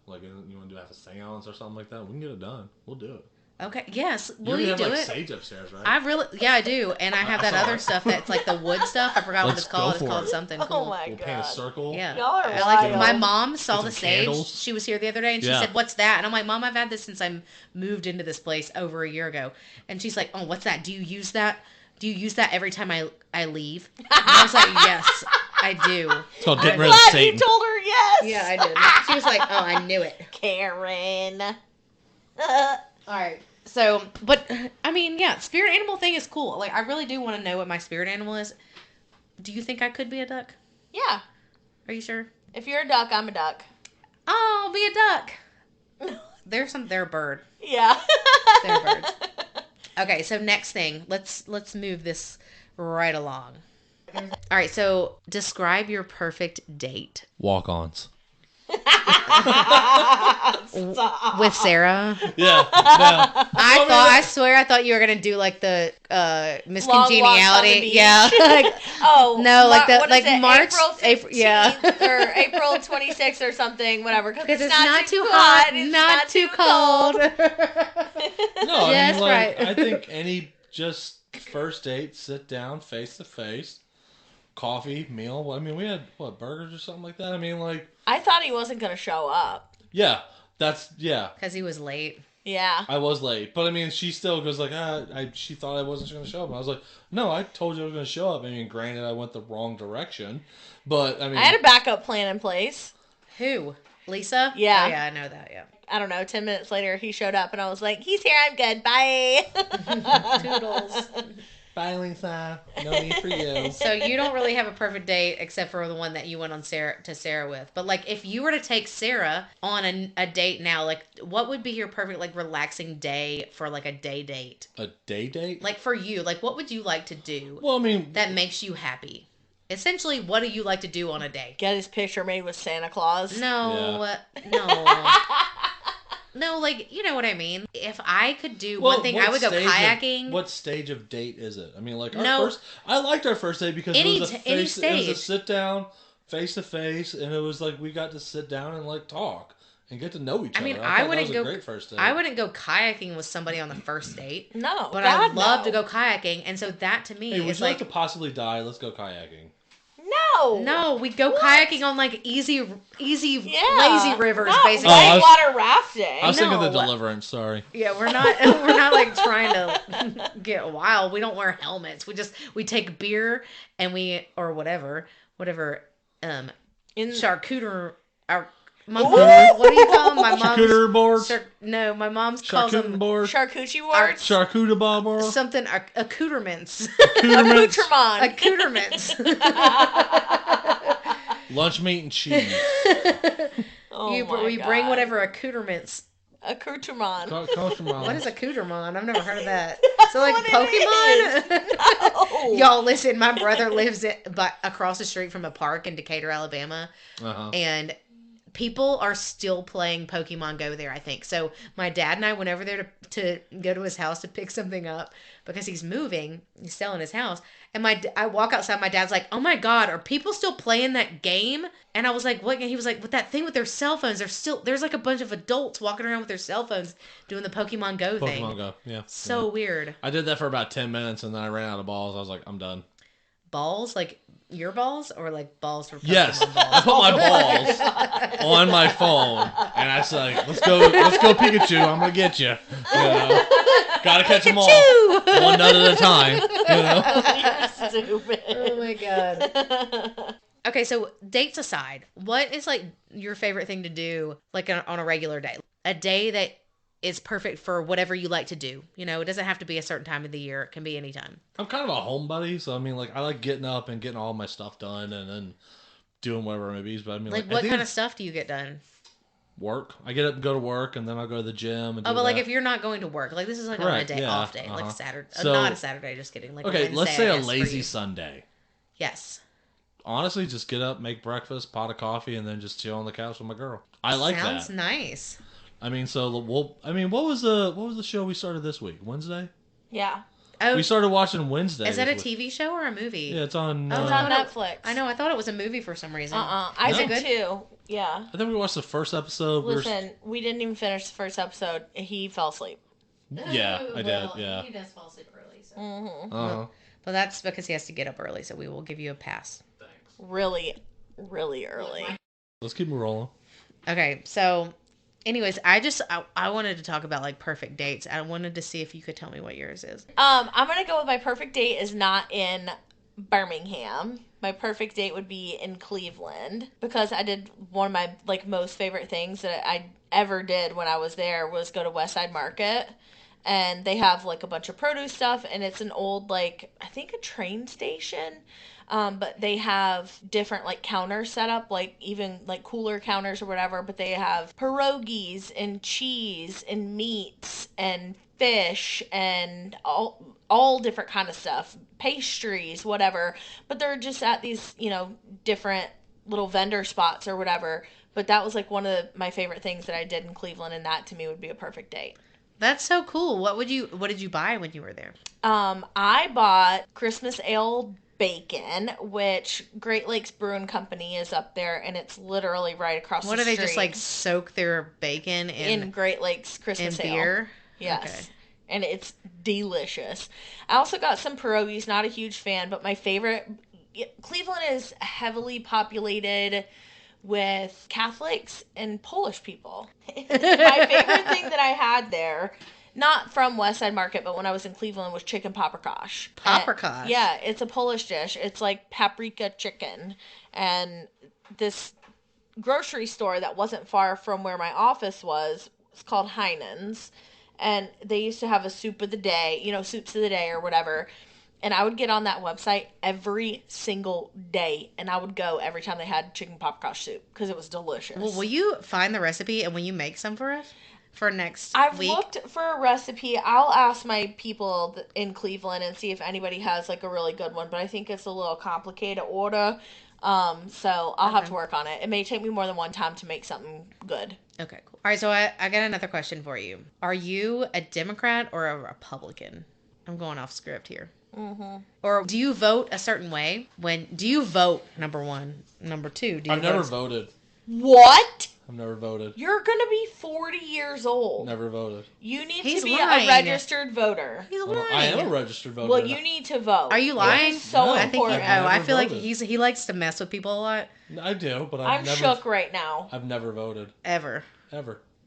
Like you want to do have a seance or something like that? We can get it done. We'll do it. Okay. Yes. Will you you have do like it? sage upstairs, right? I do, and I have that other stuff that's like the wood stuff. I forgot what it's called. It's called something cool. Oh my We'll God. paint a circle. Yeah. Y'all are like wild. my mom saw Get the some sage. candles. She was here the other day, and she said, "What's that?" And I'm like, "Mom, I've had this since I moved into this place over a year ago." And she's like, "Oh, what's that? Do you use that? Do you use that every time I leave?" And I was like, "Yes, I do." It's called getting I'm rid of glad Satan. you told her yes. Yeah, I did. She was like, "Oh, I knew it." Karen. All right. So, but I mean, yeah, spirit animal thing is cool. Like, I really do want to know what my spirit animal is. Do you think I could be a duck? Yeah. Are you sure? If you're a duck, I'm a duck. Oh, be a duck. They're a bird. Yeah. They're birds. Okay, so next thing, let's move this right along. All right, so describe your perfect date. Walk-ons. With Sara? Yeah. No. I swear I thought you were gonna do like the Miss Congeniality. Yeah. March, April 15th or April 26th or something, whatever. Because it's not too hot, it's not too cold. No, I mean, like, I think any just first date, sit down, face to face, coffee, meal. I mean, we had burgers or something like that. I mean, like, I thought he wasn't gonna show up. Yeah, because he was late. Yeah, I was late, but I mean, she still goes like, she thought I wasn't going to show up. And I was like, no, I told you I was going to show up. I mean, granted, I went the wrong direction, but I mean, I had a backup plan in place. Who? Lisa? Yeah. Oh, yeah, I know that. Yeah. I don't know. 10 minutes later, he showed up, and I was like, "He's here. I'm good. Bye." Toodles. Bye, Lisa. No need for you. So you don't really have a perfect date except for the one that you went on Sara with. But like, if you were to take Sara on a date now, like, what would be your perfect like relaxing day for like a day date? A day date? Like for you, like what would you like to do? Well, I mean, that makes you happy. Essentially, what do you like to do on a day? Get his picture made with Santa Claus. No. No, like, you know what I mean? If I could do one thing, I would go kayaking. What stage of date is it? I mean, like, I liked our first date because it was a sit down, face to face, and it was like we got to sit down and like talk and get to know each other. I mean, I wouldn't go. Great first date. I wouldn't go kayaking with somebody on the first date. No, but I'd love to go kayaking, and so that to me is would you like to possibly die? Let's go kayaking. No, we go kayaking on like easy, lazy rivers, basically. Whitewater rafting. I was thinking of the Deliverance. Sorry. Yeah, we're not like trying to get wild. We don't wear helmets. We take beer and whatever charcuterie. My mom, what do you call them? My mom's charcuterie boards. No, my mom's calls them charcuterie boards. Charcuterie boards. Something accoutrements. Accoutrements. Lunch meat and cheese. We bring whatever accoutrements. Accoutrement. What is accoutrement? I've never heard of that. So like Pokemon? No. Y'all listen, my brother lives across the street from a park in Decatur, Alabama. And people are still playing Pokemon Go there, I think. So my dad and I went over there to go to his house to pick something up because he's moving. He's selling his house. And I walk outside. My dad's like, "Oh my God, are people still playing that game?" And I was like, "What?" And he was like, "With that thing with their cell phones, there's like a bunch of adults walking around with their cell phones doing the Pokemon Go thing." Pokemon Go, yeah. So weird. I did that for about 10 minutes and then I ran out of balls. I was like, I'm done. Balls? Like your balls or like balls for Pokemon Yes, balls? I put my balls on my phone and I said, let's go Pikachu, I'm gonna get you. Gotta catch them all one nut at a time. You're stupid. Oh my God. Okay, so dates aside, what is like your favorite thing to do like on a regular day? A day that is perfect for whatever you like to do. You know, it doesn't have to be a certain time of the year. It can be any time. I'm kind of a homebody, so I mean, like, I like getting up and getting all my stuff done and then doing whatever it may be. But I mean, like what kind of stuff do you get done? Work. I get up and go to work, and then I'll go to the gym. And like if you're not going to work, like this is like on a day off day, like Saturday, not a Saturday. Just kidding. Like okay, let's say a lazy Sunday. Yes. Honestly, just get up, make breakfast, pot of coffee, and then just chill on the couch with my girl. I like that. Sounds nice. I mean, what was the show we started this week? Wednesday? Yeah. Oh, we started watching Wednesday. Is that a TV show or a movie? Yeah, it's on. It's on Netflix. I know. I thought it was a movie for some reason. I did good too. Yeah. I think we watched the first episode. Listen, we didn't even finish the first episode. He fell asleep. Yeah, I did. Yeah. He does fall asleep early. So. Well, that's because he has to get up early, so we will give you a pass. Thanks. Really, really early. Let's keep it rolling. Okay, so. Anyways, I wanted to talk about like perfect dates. I wanted to see if you could tell me what yours is. I'm gonna go with my perfect date is not in Birmingham. My perfect date would be in Cleveland because I did one of my like most favorite things that I ever did when I was there was go to Westside Market, and they have like a bunch of produce stuff, and it's an old like I think a train station. But they have different like counters set up, like even like cooler counters or whatever. But they have pierogies and cheese and meats and fish and all different kind of stuff, pastries, whatever. But they're just at these, different little vendor spots or whatever. But that was like one of my favorite things that I did in Cleveland, and that to me would be a perfect date. That's so cool. What did you buy when you were there? I bought Christmas ale bacon, which Great Lakes Brewing Company is up there, and it's literally right across the street. What do they just like soak their bacon in Great Lakes Christmas ale? Beer? Yes. Okay. And it's delicious. I also got some pierogies, not a huge fan, but my favorite, Cleveland is heavily populated with Catholics and Polish people. My favorite thing that I had there, not from West Side Market, but when I was in Cleveland, was chicken paprikash. Paprikash? Yeah, it's a Polish dish. It's like paprika chicken. And this grocery store that wasn't far from where my office was, it's called Heinen's. And they used to have a soup of the day, soups of the day or whatever. And I would get on that website every single day, and I would go every time they had chicken paprikash soup because it was delicious. Well, will you find the recipe and will you make some for us for next week? I've looked for a recipe. I'll ask my people in Cleveland and see if anybody has like a really good one, but I think it's a little complicated to order. So I'll have to work on it. It may take me more than one time to make something good. Okay, cool. All right, so I got another question for you. Are you a Democrat or a Republican? I'm going off script here. Mm-hmm. Or do you vote a certain way? Do you vote, number one? Number two, do you I've never voted. What? I've never voted. You're going to be 40 years old. Never voted. You need to be a registered voter. He's lying. I am a registered voter. Well, you need to vote. Are you lying? So important. I feel like he likes to mess with people a lot. I do, but I'm shook right now. I've never voted. Ever.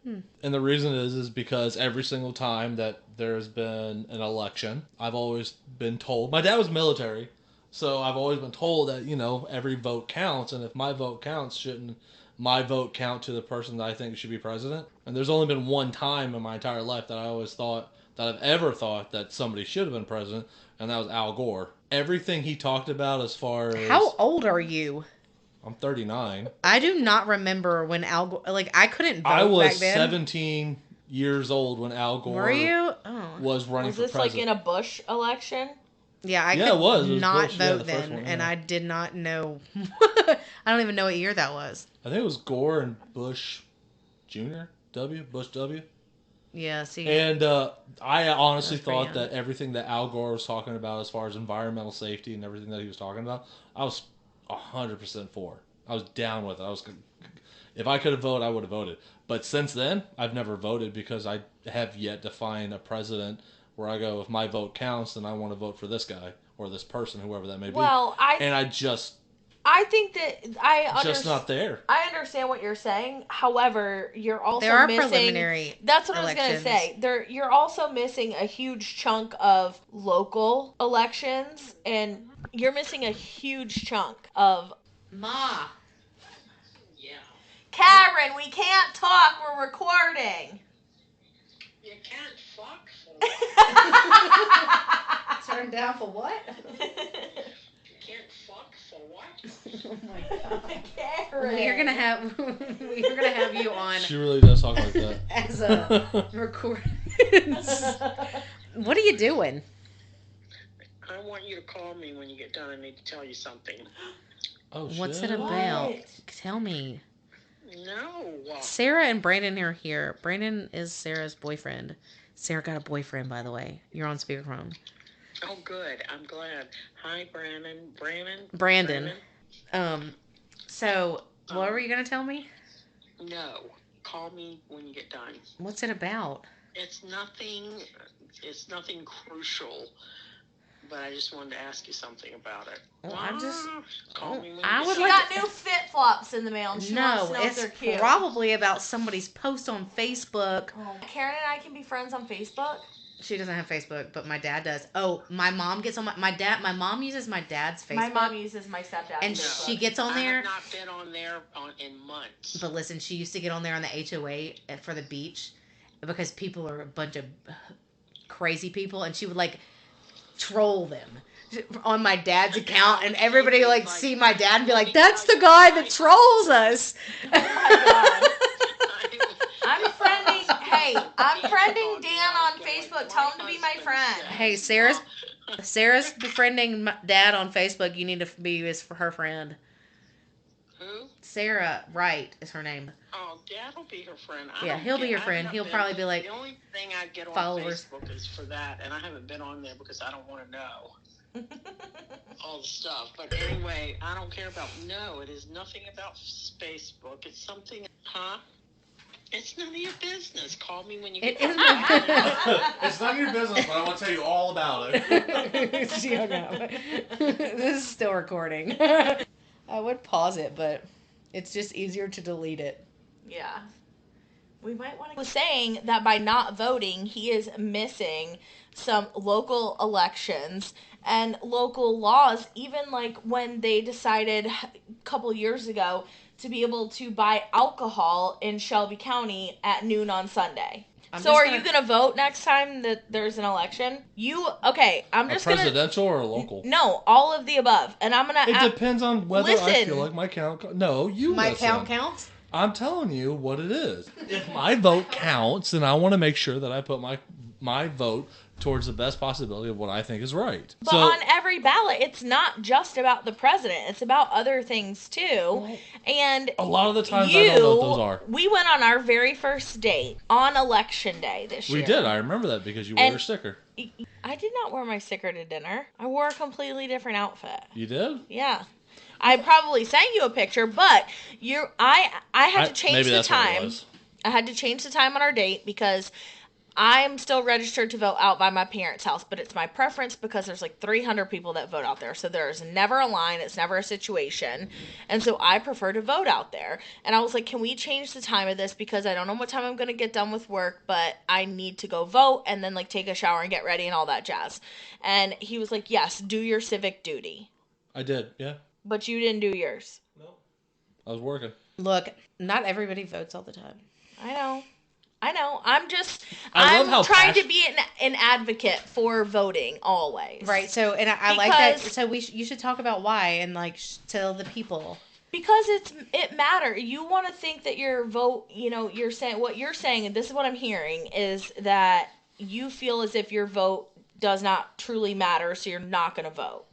And the reason is because every single time that there's been an election, I've always been told, my dad was military, so I've always been told that, every vote counts, and if my vote counts, shouldn't my vote count to the person that I think should be president? And there's only been one time in my entire life that I've ever thought that somebody should have been president, and that was Al Gore. Everything he talked about as far as... How old are you? I'm 39. I do not remember when Al Gore... Like, I couldn't vote I was back then. 17 years old when Al Gore Were you? was running for president. Was this like in a Bush election? Yeah, I could not vote then, and I did not know... I don't even know what year that was. I think it was Gore and Bush Jr. Bush W. Yeah, see. And I honestly thought that everything that Al Gore was talking about as far as environmental safety and everything that he was talking about, I was 100% for. I was down with it. If I could have voted, I would have voted. But since then, I've never voted because I have yet to find a president where I go, if my vote counts, then I want to vote for this guy or this person, whoever that may be. Well, I think that just not there. I understand what you're saying. However, you're also there are missing preliminary. That's what elections. I was going to say. You're also missing a huge chunk of local elections, and you're missing a huge chunk of Ma. Yeah. Karen, we can't talk. We're recording. You can't fuck for what? Turn down for what? You can't fuck for what? Oh my god. Karen. We're gonna have you on She really does talk like that. as a record. What are you doing? I want you to call me when you get done. I need to tell you something. Oh, shit. What's it about? What? Tell me. No. Sarah and Brandon are here. Brandon is Sarah's boyfriend. Sarah got a boyfriend, by the way. You're on speakerphone. Oh, good. I'm glad. Hi, Brandon. Brandon. So, what were you going to tell me? No. Call me when you get done. What's it about? It's nothing crucial, but I just wanted to ask you something about it. Well, Call me when She got new flip-flops in the mail, and she wants to know if it's they're cute. probably about somebody's post on Facebook. Oh. Karen and I can be friends on Facebook? She doesn't have Facebook, but my dad does. Oh, my mom gets on my mom uses my dad's Facebook. My mom uses my stepdad's and Facebook. she gets on there. I have not been on there in months. But listen, she used to get on there on the HOA for the beach because people are a bunch of crazy people, and she would like troll them. on my dad's account, and everybody like see my dad and be like, "That's the guy that trolls us." Oh my god. I'm friending Dan on Facebook. Tell him to be my friend. Hey, Sarah's befriending Dad on Facebook. You need to be her friend. Who? Sarah Wright is her name. Oh, Dad will be her friend. He'll be your friend. He'll probably be like, the only thing I get on followers. Facebook is for that, and I haven't been on there because I don't want to know all the stuff. But anyway, I don't care about. No, it is nothing about Facebook. It's something, huh? It's none of your business. Call me when you get isn't. It's none of your business, but I want to tell you all about it. She hung up. This is still recording. I would pause it, but it's just easier to delete it. Yeah. We might want to... was saying that by not voting, he is missing some local elections and local laws, even like when they decided a couple years ago to be able to buy alcohol in Shelby County at noon on Sunday. So are you going to vote next time that there's an election? I'm just going to... presidential or a local? No, all of the above. And I'm going to... It depends on whether I feel like my count... No, you My listen. count counts? I'm telling you what it is. If my vote counts, then I want to make sure that I put my vote towards the best possibility of what I think is right. But on every ballot, it's not just about the president. It's about other things, too. And a lot of the times I don't know what those are. We went on our very first date on Election Day this year. We did. I remember that because you wore your sticker. I did not wear my sticker to dinner. I wore a completely different outfit. You did? Yeah. I probably sent you a picture, but I had to change the time. I had to change the time on our date because I'm still registered to vote out by my parents' house, but it's my preference because there's like 300 people that vote out there. So there's never a line. It's never a situation. And so I prefer to vote out there. And I was like, can we change the time of this? Because I don't know what time I'm going to get done with work, but I need to go vote and then like take a shower and get ready and all that jazz. And he was like, yes, do your civic duty. I did, yeah. But you didn't do yours. No. I was working. Look, not everybody votes all the time. I know. I'm trying to be an advocate for voting always. Right. So, and I like that. So you should talk about why and like tell the people. Because it matters. You want to think that your vote, you're saying what you're saying, and this is what I'm hearing, is that you feel as if your vote does not truly matter, so you're not going to vote.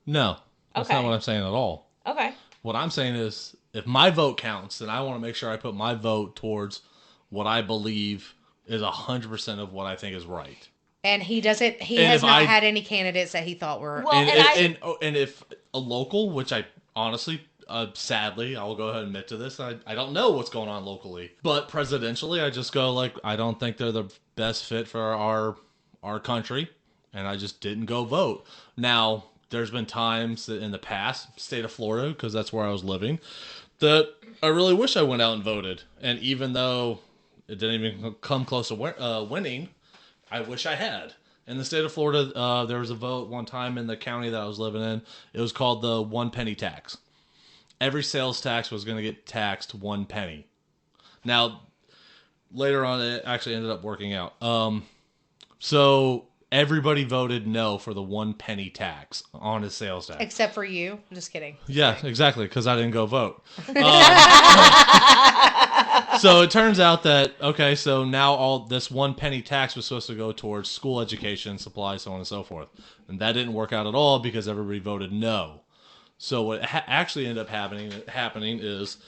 No. That's not what I'm saying at all. Okay. What I'm saying is, if my vote counts, then I want to make sure I put my vote towards what I believe is 100% of what I think is right. And he doesn't. He has not had any candidates that he thought were. Well, and if a local, which I honestly, sadly, I will go ahead and admit to this, I don't know what's going on locally. But presidentially, I just go like, I don't think they're the best fit for our country, and I just didn't go vote. Now, there's been times that in the past, state of Florida, because that's where I was living, that I really wish I went out and voted. And even though it didn't even come close to winning, I wish I had. In the state of Florida, there was a vote one time in the county that I was living in. It was called the 1 penny tax. Every sales tax was going to get taxed 1 penny. Now, later on, it actually ended up working out. So everybody voted no for the 1 penny tax on his sales tax. Except for you. I'm just kidding. Yeah, exactly, because I didn't go vote. So it turns out that, okay, so now all this 1 penny tax was supposed to go towards school education, supplies, so on and so forth. And that didn't work out at all because everybody voted no. So what actually ended up happening is,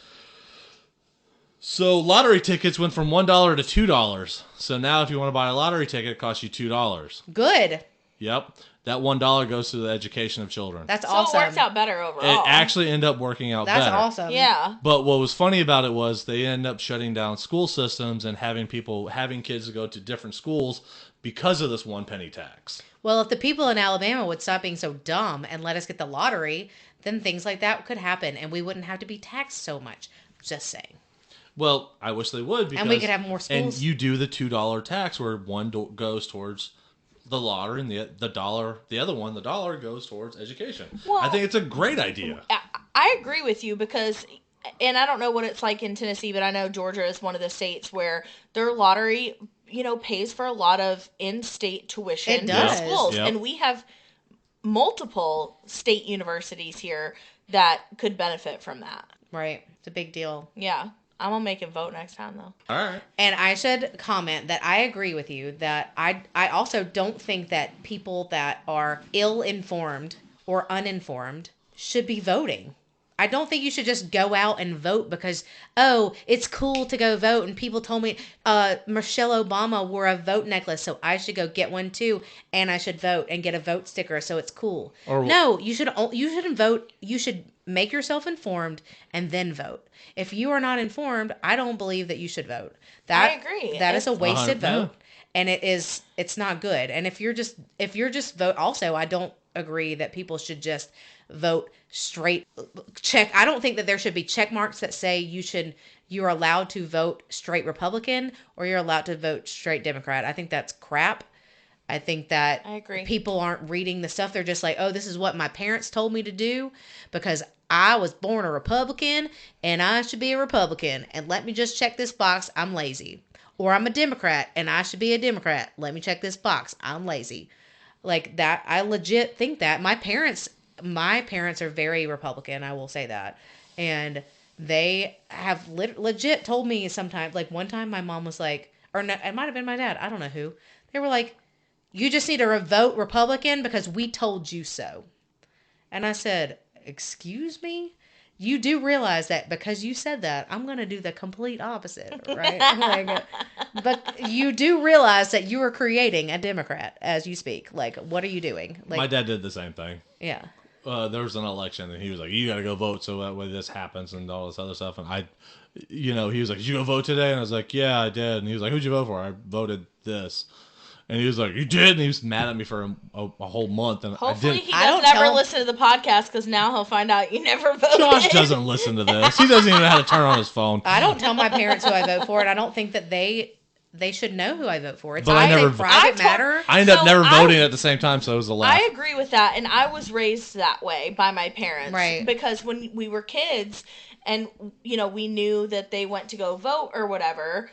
so lottery tickets went from $1 to $2. So now if you want to buy a lottery ticket, it costs you $2. Good. Yep. That $1 goes to the education of children. That's awesome. So it works out better overall. It actually ended up working out better. That's awesome. Yeah. But what was funny about it was they ended up shutting down school systems and having kids go to different schools because of this 1 penny tax. Well, if the people in Alabama would stop being so dumb and let us get the lottery, then things like that could happen and we wouldn't have to be taxed so much. Just saying. Well, I wish they would, because, and we could have more schools. And you do the $2 tax where one goes towards the lottery and the dollar goes towards education. Well, I think it's a great idea. I agree with you because, and I don't know what it's like in Tennessee, but I know Georgia is one of the states where their lottery, pays for a lot of in-state tuition in schools. Yep. And we have multiple state universities here that could benefit from that. Right. It's a big deal. Yeah. I'm going to make him vote next time, though. All right. And I should comment that I agree with you that I also don't think that people that are ill-informed or uninformed should be voting. I don't think you should just go out and vote because, oh, it's cool to go vote. And people told me Michelle Obama wore a vote necklace, so I should go get one too. And I should vote and get a vote sticker, so it's cool. No, you shouldn't vote. You should make yourself informed and then vote. If you are not informed, I don't believe that you should vote. I agree. That is a wasted vote. And it's not good. And if you're just vote, also, I don't agree that people should just vote straight check. I don't think that there should be check marks that say you're allowed to vote straight Republican or you're allowed to vote straight Democrat. I think that's crap. I think that I agree. People aren't reading the stuff. They're just like, oh, this is what my parents told me to do because I was born a Republican and I should be a Republican. And let me just check this box. I'm lazy. Or I'm a Democrat and I should be a Democrat. Let me check this box. I'm lazy. Like that. I legit think that my parents are very Republican. I will say that. And they have legit told me sometimes, like one time my mom was like, or no, it might've been my dad. I don't know who. They were like, you just need to vote Republican because we told you so. And I said, excuse me? You do realize that because you said that, I'm going to do the complete opposite, right? But you do realize that you are creating a Democrat as you speak. Like, what are you doing? Like, my dad did the same thing. Yeah. There was an election, and he was like, you got to go vote so that way this happens and all this other stuff. And he was like, did you go vote today? And I was like, yeah, I did. And he was like, who'd you vote for? I voted this. And he was like, you did? And he was mad at me for a whole month. And hopefully he doesn't ever listen to the podcast because now he'll find out you never voted. Josh doesn't listen to this. He doesn't even know how to turn on his phone. I don't tell my parents who I vote for, and I don't think that they should know who I vote for. It's a private matter. I ended up never voting at the same time, so it was a laugh. I agree with that, and I was raised that way by my parents. Right. Because when we were kids and, we knew that they went to go vote or whatever,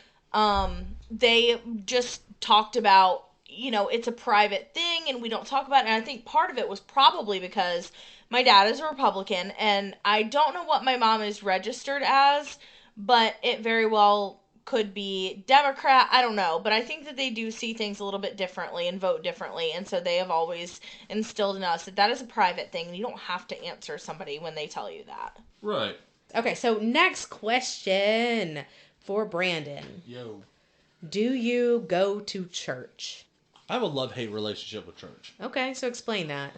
they just talked about, it's a private thing and we don't talk about it. And I think part of it was probably because my dad is a Republican and I don't know what my mom is registered as, but it very well could be Democrat. I don't know. But I think that they do see things a little bit differently and vote differently. And so they have always instilled in us that is a private thing. You don't have to answer somebody when they tell you that. Right. Okay, so next question for Brandon. Yo. Do you go to church? I have a love-hate relationship with church. Okay, so explain that.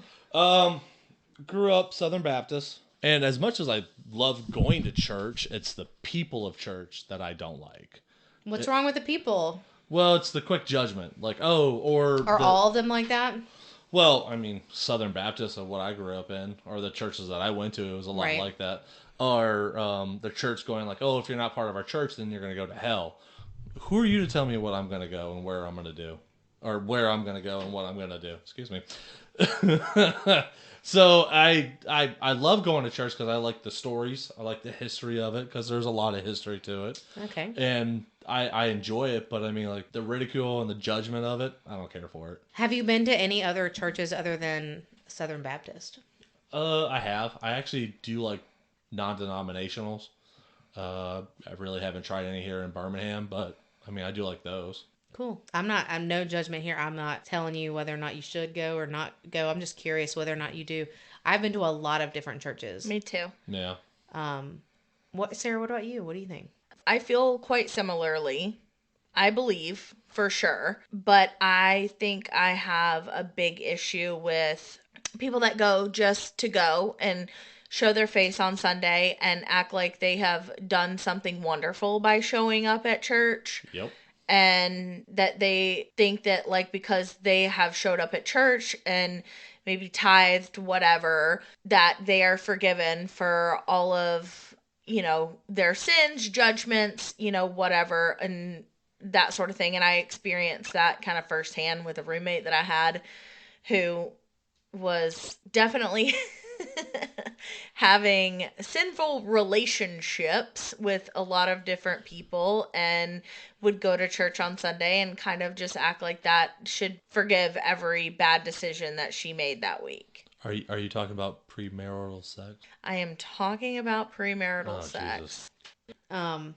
Grew up Southern Baptist. And as much as I love going to church, it's the people of church that I don't like. What's wrong with the people? Well, it's the quick judgment. Like, Are all of them like that? Well, I mean, Southern Baptist of what I grew up in, or the churches that I went to, it was a lot like that. Or the church going like, if you're not part of our church, then you're going to go to hell. Who are you to tell me what I'm going to go and where I'm going to do? Or where I'm going to go and what I'm going to do. Excuse me. So I love going to church because I like the stories. I like the history of it because there's a lot of history to it. Okay. And I enjoy it, but I mean, like the ridicule and the judgment of it, I don't care for it. Have you been to any other churches other than Southern Baptist? I have. I actually do like non-denominationals. I really haven't tried any here in Birmingham, but I mean, I do like those. Cool. I'm no judgment here. I'm not telling you whether or not you should go or not go. I'm just curious whether or not you do. I've been to a lot of different churches. Me too. Yeah. Sarah, what about you? What do you think? I feel quite similarly. I believe for sure, but I think I have a big issue with people that go just to go and show their face on Sunday and act like they have done something wonderful by showing up at church. Yep. And that they think that, like, because they have showed up at church and maybe tithed, whatever, that they are forgiven for all of, their sins, judgments, whatever, and that sort of thing. And I experienced that kind of firsthand with a roommate that I had who was definitely having sinful relationships with a lot of different people and would go to church on Sunday and kind of just act like that should forgive every bad decision that she made that week. Are you talking about premarital sex? I am talking about premarital sex. Jesus.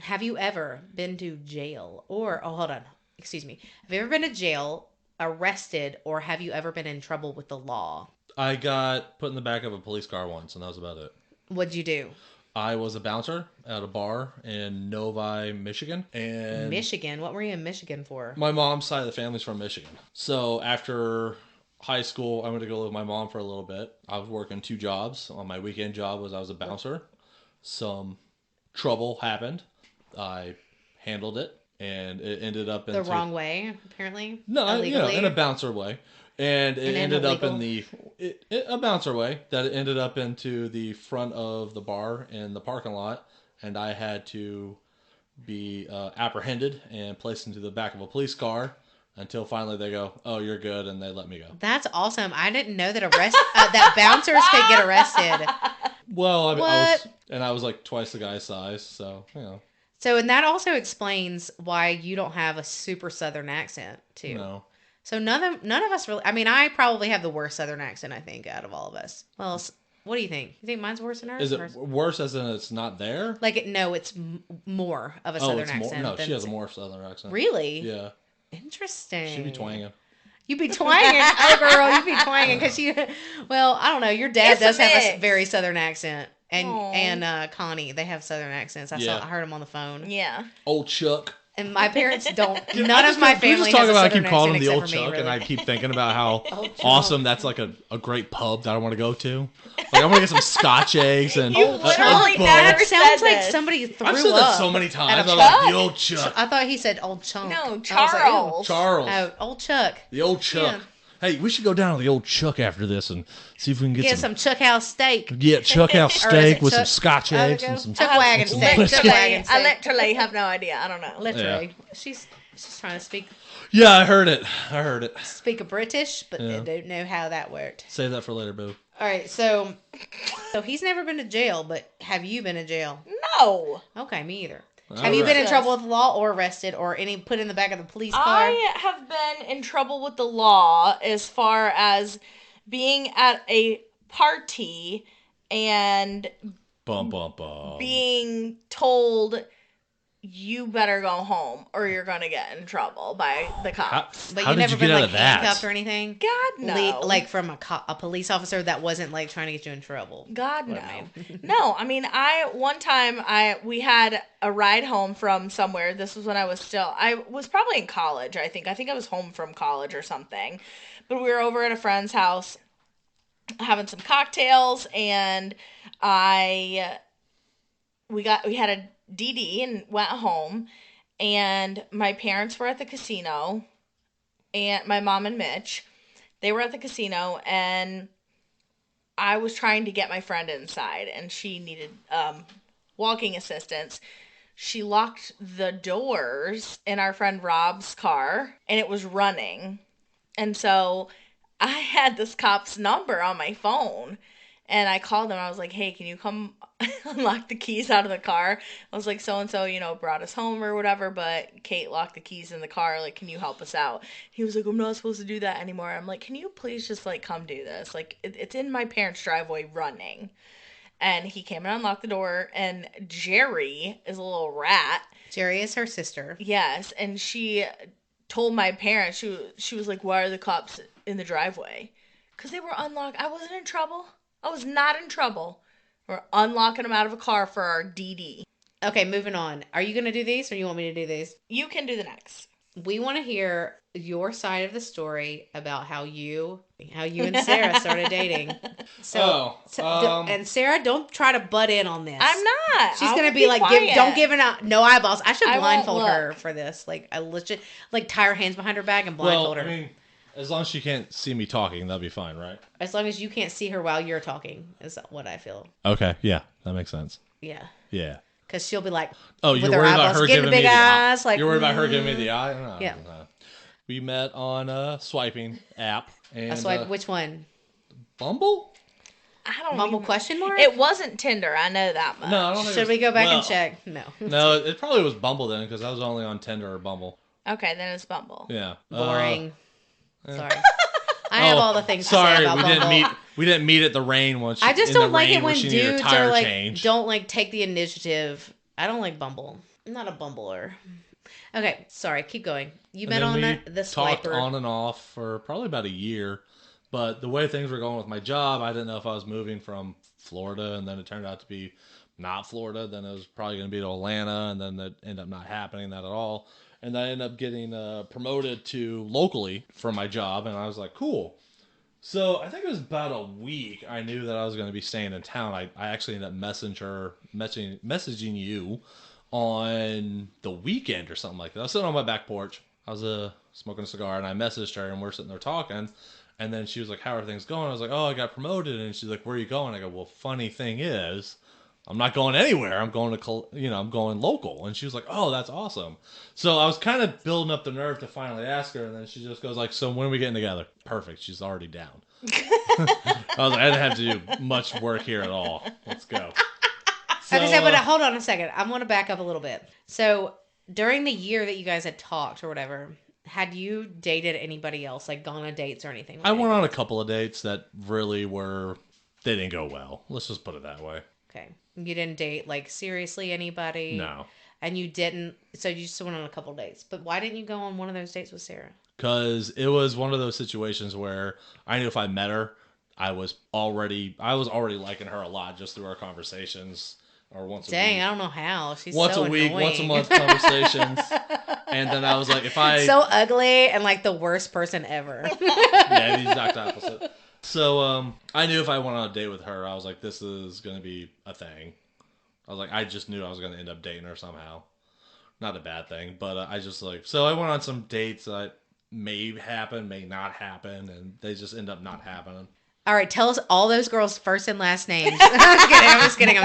Have you ever been to jail hold on. Excuse me. Have you ever been to jail, arrested, or have you ever been in trouble with the law? I got put in the back of a police car once, and that was about it. What'd you do? I was a bouncer at a bar in Novi, Michigan. And Michigan? What were you in Michigan for? My mom's side of the family's from Michigan. So after high school, I went to go live with my mom for a little bit. I was working 2 jobs. On my weekend job I was a bouncer. Some trouble happened. I handled it, and it ended up the wrong way, apparently. No, in a bouncer way. And it ended up in a bouncer way that it ended up into the front of the bar in the parking lot, and I had to be apprehended and placed into the back of a police car until finally they go, "Oh, you're good," and they let me go. That's awesome. I didn't know that that bouncers could get arrested. Well, I was like twice the guy's size, so So, and that also explains why you don't have a super Southern accent, too. No. So none of us really. I mean, I probably have the worst Southern accent, I think, out of all of us. Well, what do you think? You think mine's worse than hers? Is it worse as in it's not there? Like it's more of a Southern accent. No, she has a more Southern accent. Really? Yeah. Interesting. She'd be twanging. You be twanging, oh girl, you be twanging because you. Well, I don't know. Your dad does have a very Southern accent, and Connie, they have Southern accents. I heard them on the phone. Yeah. Old Chuck. And my parents don't. None of my family has a Southern accent. I keep calling him the old me, Chuck, really. and I keep thinking about how awesome that's like a great pub that I want to go to. Like I want to get some Scotch eggs and. You literally never sounds like somebody threw up. I've said that so many times. I'm like the old Chuck. I thought he said old Chunk. No, Charles. Charles. Oh, old Chuck. The old Chuck. Yeah. Hey, we should go down to the old Chuck after this and see if we can get some Chuck House steak. Yeah, Chuck House steak with some Scotch eggs and some Chuck Wagon steak. I literally have no idea. I don't know. Literally, she's trying to speak. Yeah, I heard it. Speak a British, but they don't know how that worked. Save that for later, boo. All right, so he's never been to jail, but have you been to jail? No. Okay, me either. Have you been in trouble with the law or arrested or put in the back of the police car? I have been in trouble with the law as far as being at a party and being told you better go home or you're going to get in trouble by the cops. But you've never been handcuffed or anything? God, no. Like from a police officer that wasn't like trying to get you in trouble? God, no. No, I mean, one time we had a ride home from somewhere. This was when I was probably in college, I think. I think I was home from college or something. But we were over at a friend's house having some cocktails and we had a DD and went home, and my parents were at the casino, and my mom and Mitch, they were at the casino, and I was trying to get my friend inside, and she needed walking assistance. She locked the doors in our friend Rob's car, and it was running, and so I had this cop's number on my phone. And I called him. I was like, hey, can you come unlock the keys out of the car? I was like, so-and-so, brought us home or whatever, but Kate locked the keys in the car. Like, can you help us out? He was like, I'm not supposed to do that anymore. I'm like, can you please just, come do this? Like, it's in my parents' driveway running. And he came and unlocked the door, and Jerry is a little rat. Jerry is her sister. Yes, and she told my parents, she was like, why are the cops in the driveway? Because they were unlocked. I wasn't in trouble. I was not in trouble. We're unlocking them out of a car for our DD. Okay, moving on. Are you going to do these or you want me to do these? You can do the next. We want to hear your side of the story about how you and Sarah started dating. And Sarah, don't try to butt in on this. I'm not. She's going to be like, don't give out no eyeballs. I should blindfold her for this. Like, I legit, tie her hands behind her back and blindfold her. I mean, as long as she can't see me talking, that'll be fine, right? As long as you can't see her while you're talking, is what I feel. Okay, yeah, that makes sense. Yeah. Yeah. Because she'll be like, oh, you're worried about her giving me the eyes, eye? You're worried about her giving me the eye? No, yeah. No. We met on a swiping app. And, a swipe, which one? Bumble? I don't Bumble question mark? It wasn't Tinder. I know that much. No, I don't think Should we go back and check? No. No, it probably was Bumble then because I was only on Tinder or Bumble. Okay, then it's Bumble. Yeah. Boring. Sorry. I have all the things to say about Bumble. We didn't meet at the rain once. I just don't like it when dudes are like change. don't like take the initiative. I don't like Bumble. I'm not a Bumbler. Okay, sorry. Keep going. You've been on the swiper. Talked on and off for probably about a year, but the way things were going with my job, I didn't know if I was moving from Florida, and then it turned out to be not Florida. Then it was probably going to be to Atlanta, and then that ended up not happening that at all. And I ended up getting promoted to locally for my job, and I was like, cool. So I think it was about a week I knew that I was going to be staying in town. I actually ended up messaging you on the weekend or something like that. I was sitting on my back porch. I was smoking a cigar, and I messaged her, and we're sitting there talking. And then she was like, how are things going? I was like, oh, I got promoted. And she's like, where are you going? I go, well, funny thing is, I'm not going anywhere. I'm going I'm going local. And she was like, oh, that's awesome. So I was kind of building up the nerve to finally ask her. And then she just goes like, so when are we getting together? Perfect. She's already down. I was like, I didn't have to do much work here at all. Let's go. So, Okay, but hold on a second. I want to back up a little bit. So during the year that you guys had talked or whatever, had you dated anybody else, like gone on dates or anything? I went on a couple of dates that really they didn't go well. Let's just put it that way. Okay. You didn't date, like, seriously anybody? No. And you didn't, so you just went on a couple of dates. But why didn't you go on one of those dates with Sarah? Because it was one of those situations where I knew if I met her, I was already liking her a lot just through our conversations. Or once a week. Dang, I don't know how. She's once so a week, annoying. once a month conversations. And then I was like, so ugly and like the worst person ever. Yeah, the exact opposite. So I knew if I went on a date with her, I was like, this is going to be a thing. I was like, I just knew I was going to end up dating her somehow. Not a bad thing, but I just like, so I went on some dates that may happen, may not happen, and they just end up not happening. All right, tell us all those girls' first and last names. I'm just kidding. No.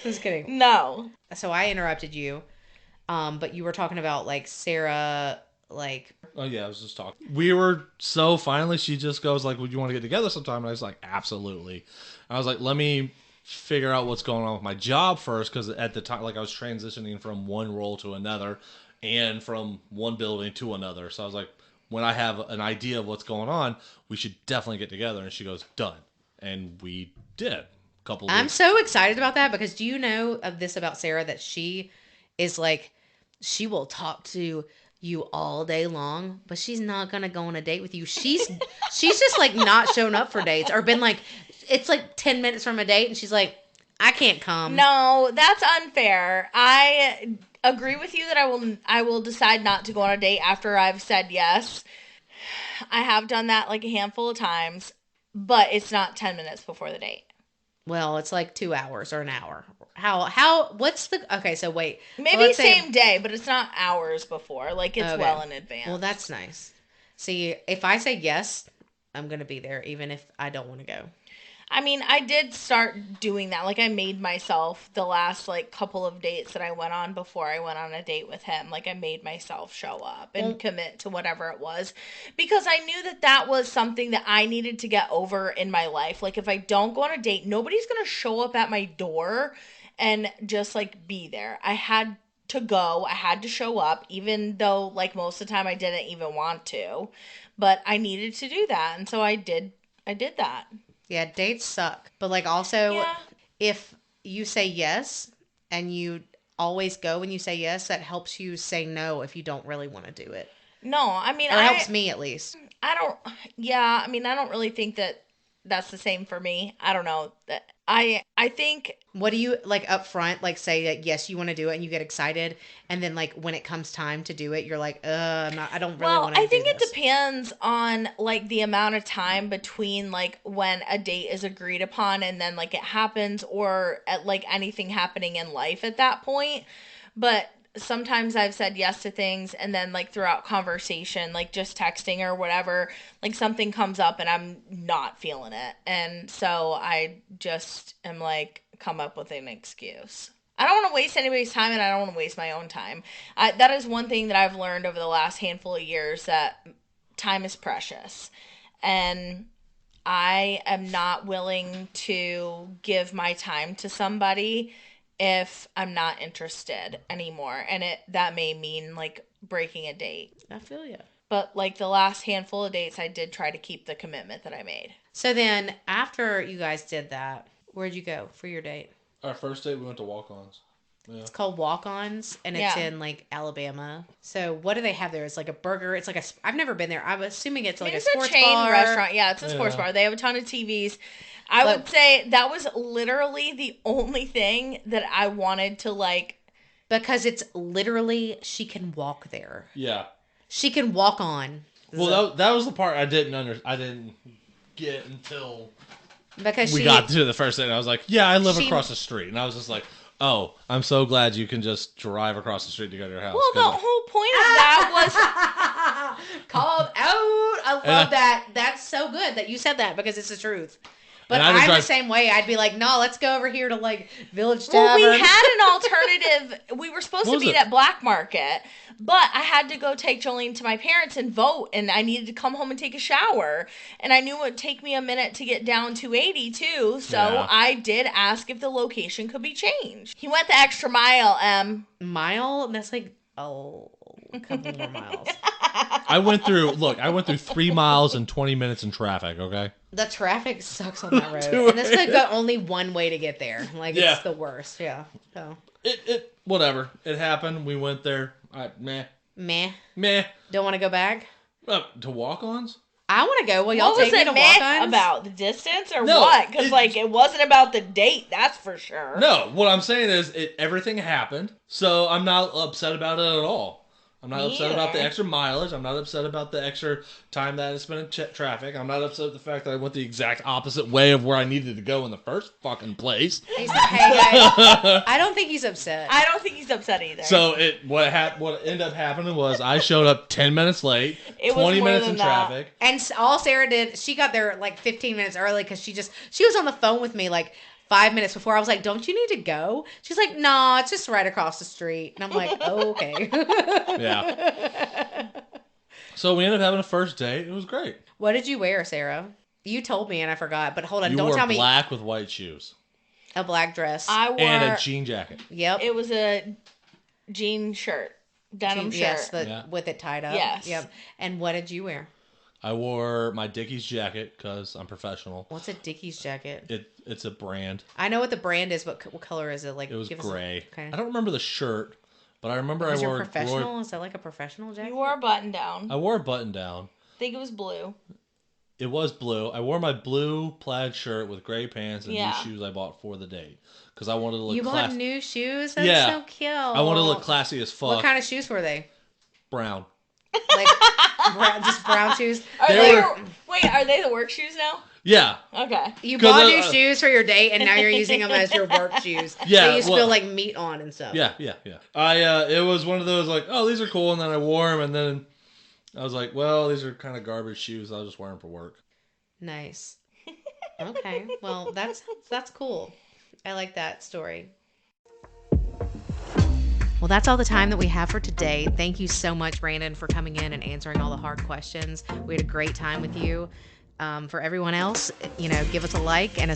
Just kidding. No. So I interrupted you, but you were talking about like Sarah, like. Oh yeah, I was just talking. We were so finally she just goes like, "Would you want to get together sometime?" And I was like, "Absolutely." I was like, "Let me figure out what's going on with my job first," because at the time, like I was transitioning from one role to another, and from one building to another. So I was like, when I have an idea of what's going on, we should definitely get together. And she goes, done. And we did. I'm so excited about that because do you know of this about Sarah that she is like, she will talk to you all day long, but she's not going to go on a date with you. She's just like not shown up for dates or been like, it's like 10 minutes from a date and she's like, I can't come. No, that's unfair. I agree with you that I will decide not to go on a date after I've said yes. I have done that like a handful of times, but it's not 10 minutes before the date. Well, it's like 2 hours or an hour. What's the, okay, so wait. Maybe same day, but it's not hours before. Like it's well in advance. Well, that's nice. See, if I say yes, I'm going to be there even if I don't want to go. I mean, I did start doing that. Like, I made myself the last, like, couple of dates that I went on before I went on a date with him. Like, I made myself show up and commit to whatever it was. Because I knew that that was something that I needed to get over in my life. Like, if I don't go on a date, nobody's going to show up at my door and just, like, be there. I had to go. I had to show up, even though, like, most of the time I didn't even want to. But I needed to do that. And so I did that. Yeah, dates suck. But, like, also, if you say yes and you always go when you say yes, that helps you say no if you don't really want to do it. No, I mean, or helps me at least. I don't really think that that's the same for me. I don't know. I think. What do you, like, up front, like, say that, yes, you want to do it and you get excited. And then, like, when it comes time to do it, you're like, I don't really want to do this. Well, I think it depends on, like, the amount of time between, like, when a date is agreed upon and then, like, it happens or, like, anything happening in life at that point. But sometimes I've said yes to things and then, like, throughout conversation, like, just texting or whatever, like, something comes up and I'm not feeling it. And so I just am like, come up with an excuse. I don't want to waste anybody's time and I don't want to waste my own time. That is one thing that I've learned over the last handful of years, that time is precious. and I am not willing to give my time to somebody if I'm not interested anymore. And that may mean, like, breaking a date. I feel you. But, like, the last handful of dates, I did try to keep the commitment that I made. So then, after you guys did that, where'd you go for your date? Our first date, we went to Walk-Ons. Yeah. It's called Walk-Ons, and it's in, like, Alabama. So what do they have there? It's like a burger. It's like I've never been there. I'm assuming it's like a sports bar. It's a chain restaurant. Yeah, it's a sports bar. They have a ton of TVs. I would say that was literally the only thing that I wanted to, like... Because it's literally, she can walk there. Yeah. She can walk on. Well, that was the part I didn't get until... Because we got to the first thing. I was like, yeah, I live across the street. And I was just like... Oh, I'm so glad you can just drive across the street to go to your house. Well, the whole point of that was... Called out. I love that. That's so good that you said that because it's the truth. But I'm the same way. I'd be like, no, let's go over here to, like, Village Tavern. Well, we had an alternative. We were supposed to meet at Black Market, but I had to go take Jolene to my parents and vote, and I needed to come home and take a shower. And I knew it would take me a minute to get down 280, too, so I did ask if the location could be changed. He went the extra mile, Mile? That's like, a couple more miles. I went through 3 miles and 20 minutes in traffic, okay? The traffic sucks on that road. And it's like only one way to get there. Like, it's the worst. Yeah. So. Whatever. It happened. We went there. Meh. Don't want to go back? To Walk-Ons? I want to go. Will y'all take me to Walk-Ons? About the distance or what? Because, like, it wasn't about the date, that's for sure. No. What I'm saying is everything happened, so I'm not upset about it at all. I'm not upset about the extra mileage. I'm not upset about the extra time that I spent in traffic. I'm not upset with the fact that I went the exact opposite way of where I needed to go in the first fucking place. Hey, guys, I don't think he's upset. I don't think he's upset either. So what ended up happening was I showed up 10 minutes late, 20 minutes in traffic. And all Sarah did, she got there like 15 minutes early because she was on the phone with me like 5 minutes before. I was like, don't you need to go? She's like, nah, it's just right across the street. And I'm like, oh, okay. Yeah. So we ended up having a first date. It was great. What did you wear, Sarah? You told me and I forgot, but hold on. Don't tell me. You wore black with white shoes. A black dress. And a jean jacket. Yep. It was a jean shirt. Denim shirt. Yes, with it tied up. Yes. Yep. And what did you wear? I wore my Dickies jacket because I'm professional. What's a Dickies jacket? It's a brand. I know what the brand is, but what color is it? Like it was gray. Okay. I don't remember the shirt, but I remember I wore. Professional? Is that like a professional jacket? You wore a button down. I wore a button down. I think it was blue. It was blue. I wore my blue plaid shirt with gray pants and new shoes I bought for the date because I wanted to look. You bought new shoes? That's so cute. I wanted to look classy as fuck. What kind of shoes were they? Brown. Like just brown shoes? Are they the work shoes now? Yeah. Okay. You bought new shoes for your date, and now you're using them as your work shoes. Yeah. That you spill like meat on and stuff. Yeah. It was one of those like, oh, these are cool, and then I wore them, and then I was like, well, these are kind of garbage shoes. I'll just wear them for work. Nice. Okay. Well, that's cool. I like that story. Well, that's all the time that we have for today. Thank you so much, Brandon, for coming in and answering all the hard questions. We had a great time with you. For everyone else, give us a like and a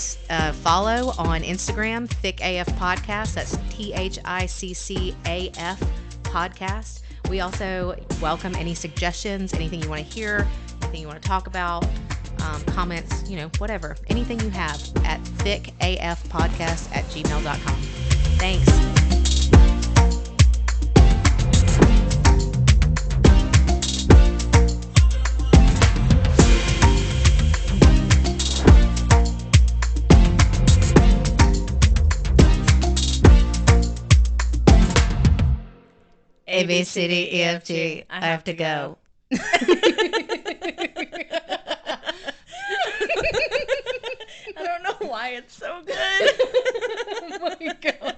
follow on Instagram, Thick AF Podcast. That's THICCAF Podcast. We also welcome any suggestions, anything you want to hear, anything you want to talk about, comments, whatever. Anything you have at thickafpodcast@gmail.com. Thanks. A, B, C, D, E, F, G. I have to go. I don't know why it's so good. Oh my God.